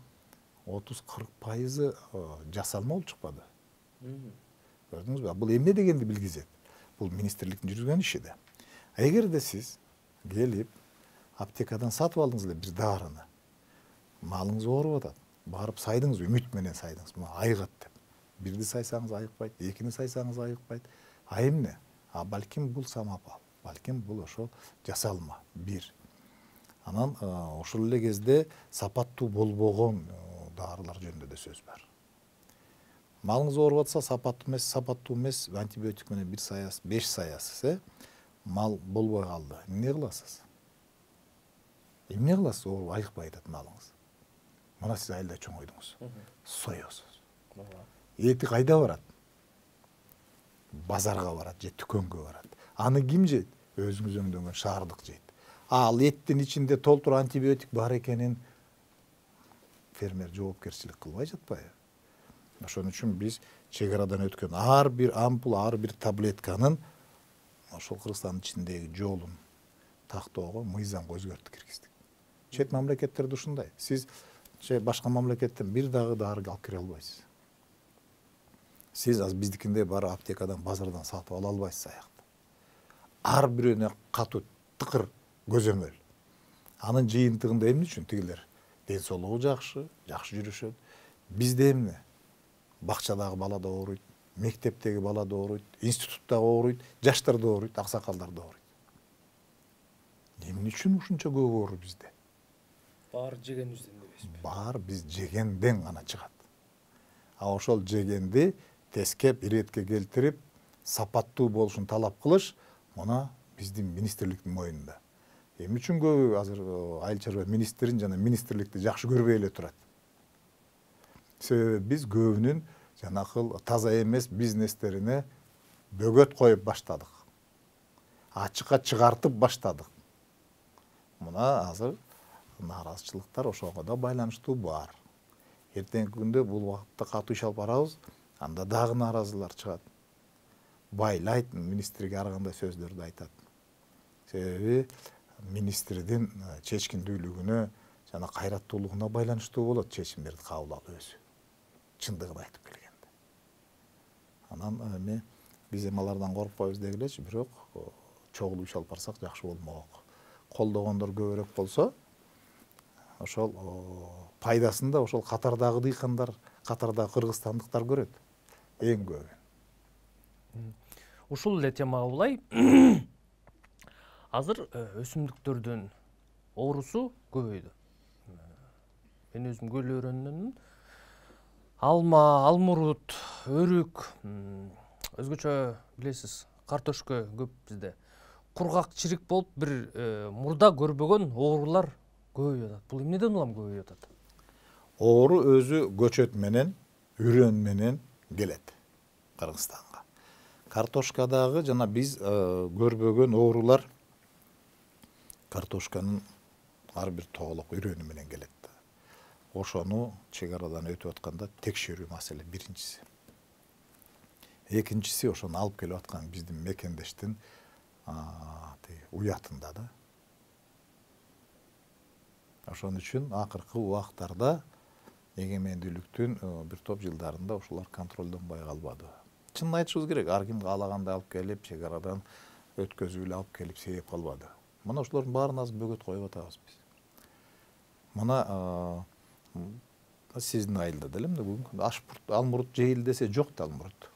Speaker 1: 30-40% жасалма болуп чыкпады. Көрдүңүзбү? Бул эмне дегенди билгизет. Бул министрликтин жүргөн иши да. Эгерде сиз келип аптекадан сатып алдыңыз эле бир дарыны, малыңыз ооруп атат, барып сайдыңыз, үмүт менен сайдыңыз, айыгат деп. Бирди сайсаңыз айыкпайт, экини сайсаңыз айыкпайт. А эмне? Балким бул самопал, балким бул ошол жасалма бир. Анан ошол эле кезде сапаттуу болбогон дарылар жөнүндө да сөз бар. Малыңыз ооруп атса, сапаттуу эмес, антибиотик менен 1 саяс, 5 саясыз, мал болбой калды. Эмне кыласыз? Эмне кыласыз? Ооруп айыкпай атат малыңыз. Мына сиз айылда чоңойдуңуз. Соесуз. Эти кайда барат? Базарга барат же дүкөнгө барат. Аны ким жейт? Өзүңүз өңдөгөн шаардык жейт. Ал эттин ичинде толтур антибиотик бар экенин фермер жоопкерчилик кылбай жатпайбы? Ошон үчүн биз чек арадан өткөн ар бир ампул, ар бир таблетканын ошол Кыргызстандын ичиндеги жолун тактоого мыйзамга өзгөртүп киргиздик. Чет мамлекеттерде ушундай. Сиз башка мамлекеттен бир дагы дары алып кире албайсыз. Сиз биздикиндей барып аптекадан, базардан сатып ала албайсыз аякты. Ар бирөөнө катуу тыкыр көзөмөл. Анын жыйынтыгында эмне үчүн тигилер ден соолугу жакшы жүрүшөт. Бизде эмне? Бакчадагы бала да ооруйт, мектептеги бала да ооруйт, институттагы ооруйт, жаштар да ооруйт, аксакалдар да ооруйт. Эмне үчүн ушунча көп ооруйт бизде?
Speaker 2: Баары жегенибизден дебейсизби?
Speaker 1: Баары биз жегенден гана чыгат. А ошол жегенди тескеп, иретке келтирип, сапаттуу болушун талап кылыш мына биздин министрликтин мойнунда. Эмне үчүн көбү азыр айыл чарба министрин жана министрликти жакшы көрбөй эле турат? Себеби биз көбүнүн жанакыл таза эмес бизнестерине бөгөт коюп баштадык. Ачыкка чыгартып баштадык. Мына азыр нааразычылыктар ошого да байланыштуу бар. Эртеңки күндө бул убакытта катуу иш алып барабыз, анда дагы нааразылар чыгат. Байлайт, министрге ар кандай сөздөрдү айтат. Себеби министрдин чечкиндүүлүгүнө жана кайраттуулугуна байланыштуу болот чечимдерди кабыл алуу өзү. Чындыгын айтып келгенде. Анан биз алардан коркпойбуз дегилечи, бирок чогулуп иш алып барсак жакшы болмок. Колдогондор көбүрөөк болсо, ошол пайдасын да ошол катардагы дыйкандар, катардагы кыргызстандыктар көрөт. Эң көбү.
Speaker 2: Ушул эле темага улай азыр өсүмдүктөрдүн оорусу көбөйдү. Мен өзүм көл өрөөнүнөн алма, алмурут, өрүк, өзгөчө билесиз, картошка көп бизде. Кургак чирик болуп бир мурда көрбөгөн оорулар көбөйүп атат. Бул эмнеден улам көбөйүп атат?
Speaker 1: Оору өзү көчөт менен, үрөн менен келет Кыргызстанга. Картошкадагы жана биз көрбөгөн оорулар картошканын ар бир тоголок үрөнү менен келет. Ошону чек арадан өтүп атканда текшерүү маселе биринчиси. Экинчиси ошону алып келип аткан биздин мекендештин уятында да. Ошон үчүн акыркы убактарда эгемендүүлүктүн бир топ жылдарында ошолор контролдонбой калбады. Чынын айтышыбыз керек, ар ким каалагандай алып келип, чек арадан өткөзүп эле алып келип сейеп калбады. Мына ошолордун баарына бөгөт коюп атабыз биз. Мына сиздин айылда деле бүгүн алмурут жейил десе жок да алмурут.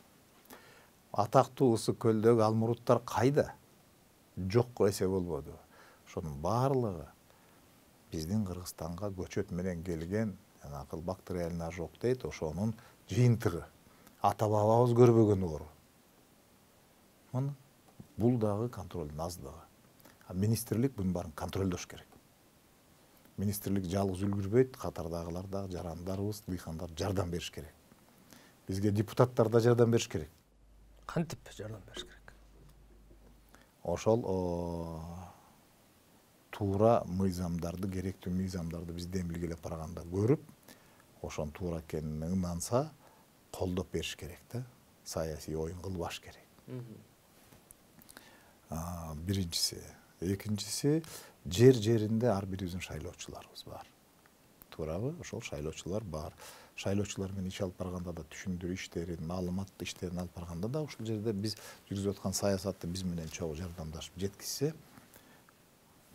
Speaker 1: Атактуу ысык көлдөгү алмуруттар кайда? Жокко эсе болбоду. Ошонун баардыгы биздин Кыргызстанга көчөт менен келген жанакыл бактериальный ожог дейт, ошонун жыйынтыгы. Ата бабабыз көрбөгөн оору. Мына бул дагы контролдун аздыгы. Министрлик бунун баарын контролдош керек. Министрлик жалгыз үлгүрбөйт, катардагылар да, жарандарыбыз, дыйкандар жардам бериш керек. Бизге депутаттар да жардам бериш керек.
Speaker 2: Кантип жардам бериш керек?
Speaker 1: Ошол туура мыйзамдарды, керектүү мыйзамдарды бизден билгелеп барганда көрүп, ошон туура экенине ынанса, колдоп бериш керек да. Саясий оюн кылбаш керек. Биринчиси. Экинчиси, жеринде ар бирибиздин шайлоочуларыбыз бар. туурабы, ошол шайлоочулар бар. Шайлоочулар менен иш алып барганда да түшүндүрүү иштерин, маалыматтык иштерин алып барганда да ушул жерде биз жүргүзүп аткан саясатты биз менен чогуу жардамдашып жеткизсе,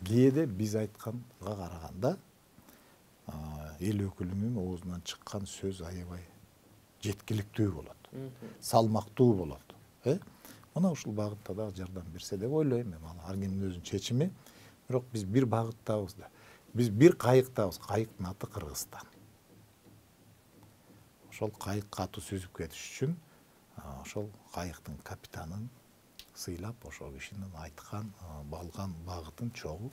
Speaker 1: кээде биз айтканга караганда эл өкүлүнүн оозунан чыккан сөз аябай жеткиликтүү болот, салмактуу болот. Мына ушул багытта да жардам берсе деп ойлойм. Ар кимдин өзүнүн чечими. Бирок биз бир багыттабыз да. Биз бир кайыктабыз. Кайыктын аты Кыргызстан. Ошол кайык катуу сүзүп кетиш үчүн ошол кайыктын капитанын сыйлап, ошол кишинин айткан, балган багытын чогуу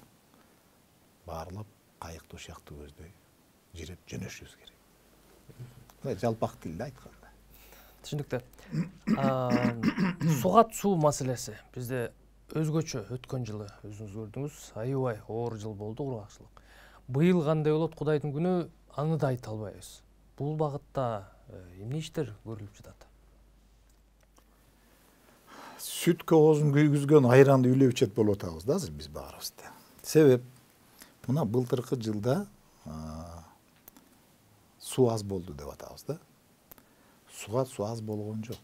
Speaker 1: баарлап, кайыкты ошол жакты көздөй жиреп жөнөшүбүз керек. Жалпак тилде айтканда.
Speaker 2: Түшүндүктүү. Сугат суу маселеси бизде өзгөчө өткөн жылы өзүңүз көрдүңүз, аябай оор жыл болду, кургакчылык. Быйыл кандай болот, Кудайдын күнү, аны да айта албайбыз. Бул багытта эмне иштер көрүлүп жатат?
Speaker 1: Сүткө оозун күйгүзгөн айранды үйлөп ичет болуп атабыз да азыр биз баарыбыз да. Себеп мына былтыркы жылда суу аз болду деп атабыз да. Суга суу аз болгон жок.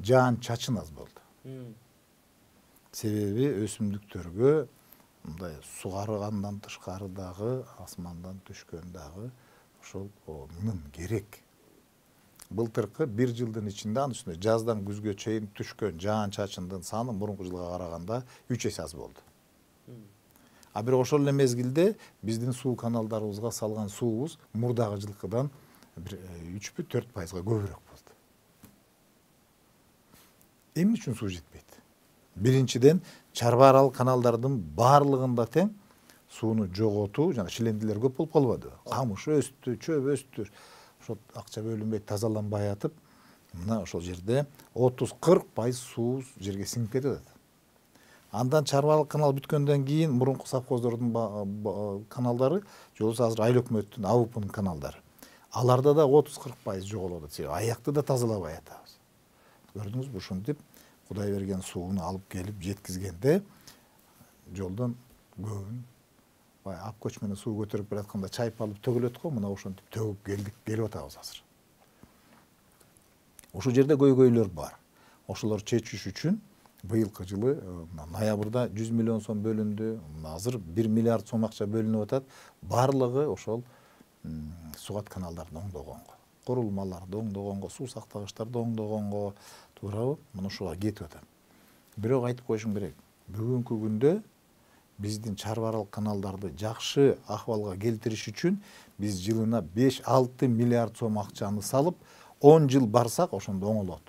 Speaker 1: Жаан чачын аз болду. Себеби өсүмдүктөргө мындай сугаргандан тышкары дагы, асмандан түшкөн дагы ошол нын керек. Былтыркы бир жылдын ичинде анын үстүнө жаздан күзгө чейин түшкөн жаан чачындын саны мурунку жылга караганда 3 эсе аз болду. А бирок ошол эле мезгилде биздин суу каналдарыбызга салган суубуз мурдагы жылкыдан 3-4% көбүрөөк болду. Эмне үчүн суу жетпейт? Биринчиден, чарба арал каналдардын баардыгында тең сууну жоготуу жана шилендилер көп болуп калбады. Камыш өстү, чөп өстү. Ошол акча бөлүнбөй тазаланбай атып, мына ошол жерде 30-40% суу жерге сиңип кетип атат. Андан чарбалык канал бүткөндөн кийин мурунку совхоздордун каналдары, же болбосо азыр айыл өкмөттүн АУПнын каналдары. Аларда да 30-40% жоголуп атат. Себеби аякты да тазалабай атабыз. Көрдүңүзбү, ушинтип Кудай берген сууну алып келип жеткизгенде жолдон көбүн апкоч менен суу көтөрүп баратканда чайып алып төгүлөт го, мына ошентип төгүп келип атабыз азыр. Ошол жерде көйгөйлөр бар. Ошолор чечиш үчүн быйылкы жылы ноябрда 100 миллион сом бөлүндү. Азыр 1 миллиард сом акча бөлүнүп атат. Барлыгы ошол сугат каналдарды оңдогонго, курулмаларды оңдогонго, суу сактагычтарды оңдогонго, туурабы? Мына ушуга кетип атат. Бирок айтып коюшум керек. Бүгүнкү күндө биздин чарба арал каналдарды жакшы акыбалга келтириш үчүн биз жылына 5-6 миллиард сом акчаны салып, 10 жыл барсак ошондо оңолот.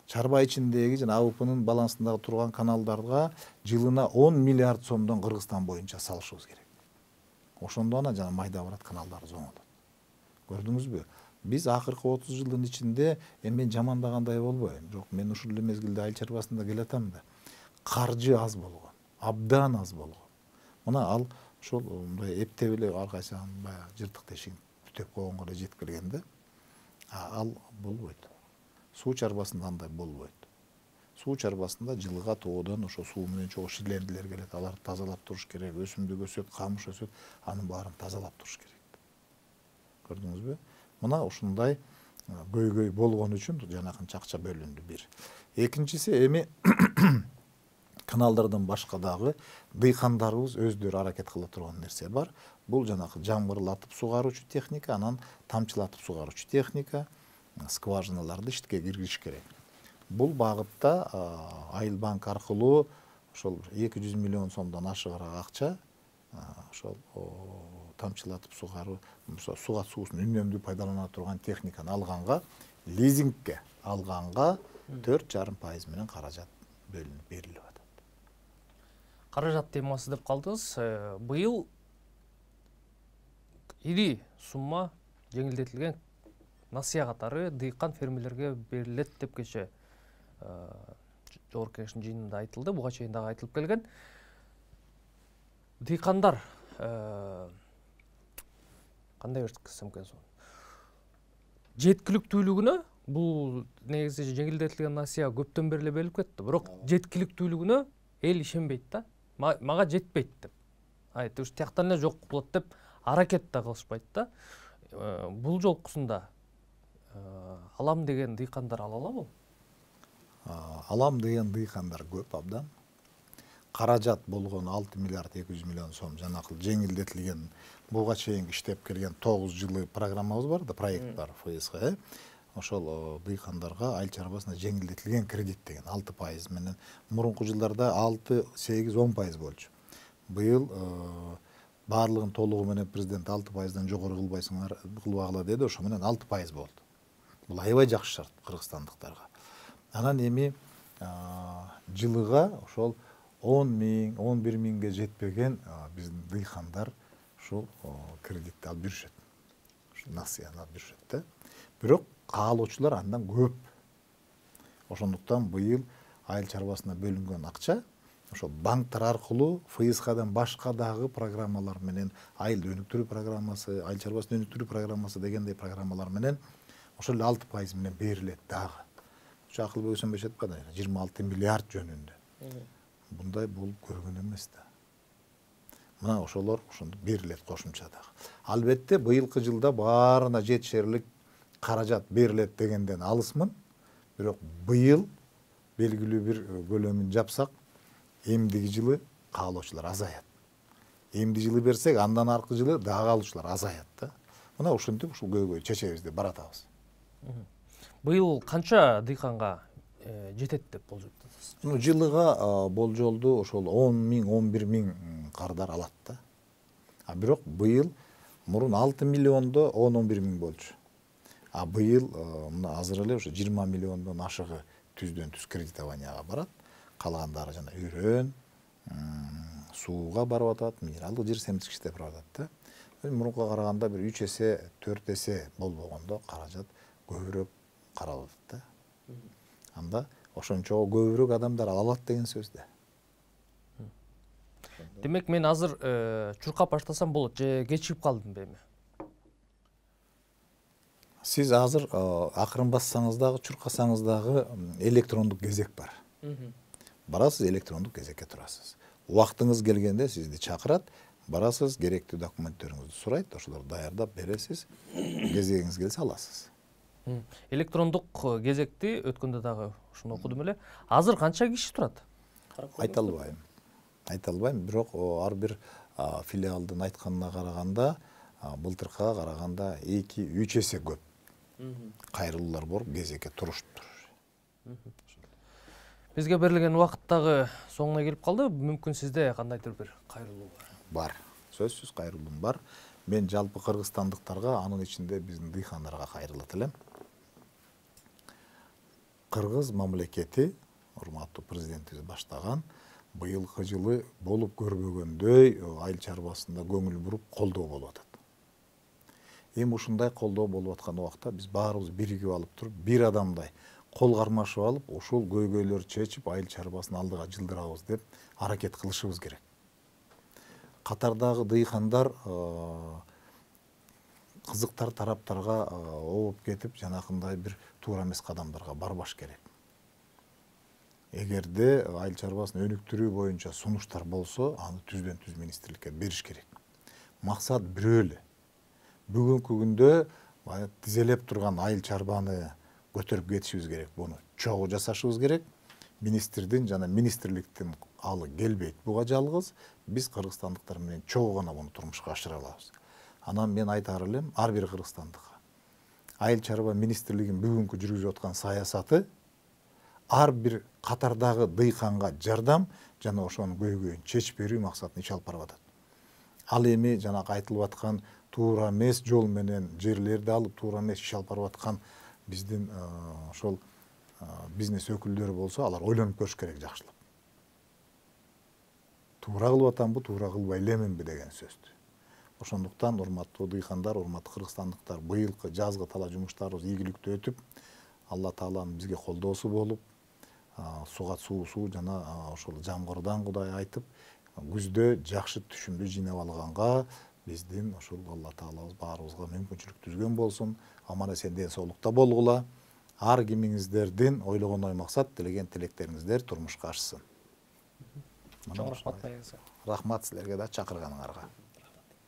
Speaker 1: Чарба ичиндеги жана АУПнын балансындагы турган каналдарга жылына 10 миллиард сомдон Кыргызстан боюнча салышыбыз керек. Ошондо ана жана майда барат каналдарыбыз оңолот. Көрдүңүзбү? Биз акыркы 30 жылдын ичинде мен жамандагандай болбойм. Жок, мен ушул эле мезгилде айыл чарбасында келатам да. Каржы аз болгон, абдан аз болгон. Мына ал ошол мындай эптеп эле ар кайсынан баягы жыртык тешигин түтөп койгонго эле жетип келгенде, ал болбойт. Суу чарбасында андай болбойт. Суу чарбасында жылыга тоодон ошо суу менен чогуу шилендилер келет, аларды тазалап туруш керек, өсүмдүк өсөт, камыш өсөт, анын баарын тазалап туруш керек. Көрдүңүзбү? Мына ушундай көйгөй болгон үчүн жанакынча акча бөлүндү бир. Экинчиси эми каналдардан башка дагы дыйкандарыбыз өздөрү аракет кыла турган нерсе бар. Бул жанакы жамгырлатып сугаруучу техника, анан тамчылатып сугаруучу техника, скважиналарды ишке киргизиш керек. Бул багытта Айыл банк аркылуу ошол 200 миллион сомдон ашыгыраак акча ошол тамчылатып сугаруу, суга суусун үнөмдүү пайдалана турган техниканы алганга, лизингке алганга 4,5% менен каражат бөлүнүп берилип атат.
Speaker 2: Каражат темасы деп калдыңыз. Быйыл ири сумма жеңилдетилген насыя катары дыйкан фермерлерге берилет деп кече жогорку кеңештин жыйынында айтылды, буга чейин дагы айтылып келген. Дыйкандар кандай көрсөтсөм экен сонун. Жеткиликтүүлүгүнө бул негизи жеңилдетилген насыя көптөн бери эле берилип кетти, бирок жеткиликтүүлүгүнө эл ишенбейт да. Мага жетпейт деп. айтты, ушу тияктан эле жок болот деп аракет да кылышпайт да. Бул жолкусунда алам деген дыйкандар ала алабы?
Speaker 1: Алам деген дыйкандар көп абдан. Каражат болгон 6 миллиард 200 миллион сом жанакыл жеңилдетилген буга чейин иштеп келген 9 жылы программабыз бар да, проект бар ФСХ. Ошол дыйкандарга айыл чарбасына жеңилдетилген кредит деген 6% менен мурунку жылдарда 6, 8, 10% болчу. Быйыл баардыгын толугу менен президент 6%дан жогору кылбайсыңар, кылбагыла деди, ошо менен 6% болду. Бул аябай жакшы шарт кыргызстандыктарга. Анан эми жылыга ошол 10 миң, 11 миңге жетпеген биздин дыйкандар ушул кредитти алып жүрүшөт. Ушу насыяны алып жүрүшөт да. Бирок каалоочулар андан көп. Ошондуктан быйыл айыл чарбасына бөлүнгөн акча ошол банктар аркылуу ФСХдан башка дагы программалар менен, айыл өнүктүрүү программасы, айыл чарбасын өнүктүрүү программасы дегендей программалар менен ошол 6% менен берилет дагы. Ушу Акылбек Өсөнбөш айткандай 26 миллиард жөнүндө. Бундай бул көргөн эмес да. Мына ошолор ошондо берилет кошумча дагы. Албетте быйылкы жылда баарына жетишерлик каражат берилет дегенден алысмын. Бирок быйыл белгилүү бир көлөмүн жапсак, эмдиги жылы каалоочулар азаят. Эмди жылы берсек, андан аркы жылы дагы алуучулар азаят да. Мына ошентип ушул көйгөй чечебиз деп баратабыз.
Speaker 2: Быйыл канча дыйканга жетет деп болжойт атасыз?
Speaker 1: Жылыга болжолду ошол 10 миң, 11 миң кардар алат да. Бирок быйыл мурун 6 миллиондо 10-11 миң болчу. Быйыл мына азыр эле ошо 20 миллиондон ашыгы түздөн түз кредитованияга барат. Калгандары жана үрөн, сууга барып атат, минералдык жер семчик иштеп барып атат да. Мурунга караганда бир 3 эсе, 4 эсе болбогондо каражат көбүрөөк каралат да. Анда ошончо көбүрөөк адамдар ала алат деген сөз да.
Speaker 2: Демек мен азыр чуркап баштасам болот же кечигип калдым беми?
Speaker 1: Сиз азыр акырын бассаңыз дагы, чуркасаңыз дагы электрондук кезек бар. Барасыз, электрондук кезекке турасыз. Убактыңыз келгенде сизди чакырат, барасыз, керектүү документтериңизди сурайт, ошолорду даярдап бересиз, кезегиңиз келсе аласыз.
Speaker 2: Электрондук кезекти өткөндө дагы ушуну окудум эле. Азыр канча киши турат?
Speaker 1: Айта албайм, бирок ар бир филиалдын айтканына караганда, былтыркыга караганда 2-3 эсе көп. Кайрылуулар болуп, кезекке туруштур.
Speaker 2: Бизге берилген убакыт дагы соңуна келип калды. Мүмкүн сизде кандайдыр бир кайрылуу бар?
Speaker 1: Бар. Сөзсүз кайрылуум бар. Мен жалпы кыргызстандыктарга, анын ичинде биздин дыйкандарга кайрылат элем. Кыргыз мамлекети, урматтуу президентибиз баштаган, быйылкы жылы болуп көрбөгөндөй айыл чарбасында көңүл буруп колдоо болуп атат. Эми ушундай колдоо болуп аткан убакта биз баарыбыз биригип алып туруп, бир адамдай кол кармашып алып, ушул көйгөйлөрдү чечип, айыл чарбасын алдыга жылдырабыз деп аракет кылышыбыз керек. Катардагы дыйкандар кызыктар тараптарга обуп кетип, жанакындай бир туура эмес кадамдарга барбаш керек. Эгерде айыл чарбасын өнүктүрүү боюнча сунуштар болсо, аны түздөн түз министрликке бериш керек. Максат бирөө эле. Бүгүнкү күндө тизелеп турган айыл чарбаны көтөрүп кетишибиз керек. Буну чогуу жасашыбыз керек. Министрдин жана министрликтин алы келбейт. Буга жалгыз биз кыргызстандыктар менен чогуу гана буну турмушка ашыра алабыз. Анан мен айтар элем, ар бир кыргызстандыкка. Айыл чарба министрлигинин бүгүнкү жүргүзүп аткан саясаты ар бир катардагы дыйканга жардам жана ошонун көйгөйүн чечип берүү максатында иш алып барып атат. Ал эми жанагы айтылып аткан туура эмес жол менен жерлерди алып, туура эмес иш алып барып аткан биздин ошол бизнес өкүлдөрү болсо, алар ойлонуп көрүш керек жакшылап. Туура кылып атамбы, туура кылбай эленби деген сөздү. Ошондуктан урматтуу дыйкандар, урматтуу кыргызстандыктар, быйылкы жазгы талаа жумуштарыбыз ийгиликтүү өтүп, Алла Тааланын бизге колдоосу болуп, суга суусу жана ошол жамгырдан Кудай айтып, күздө жакшы түшүмдү жыйнап алганга биздин ошол Алла Таалабыз баарыбызга мүмкүнчүлүк түзгөн болсун. Аман эсен ден соолукта болгула. Ар кимиңиздердин ойлогон ой максат, тилеген тилектериңиздер турмушка ашсын.
Speaker 2: чоң рахмат Баягызга.
Speaker 1: Рахмат силерге да чакырганыңарга.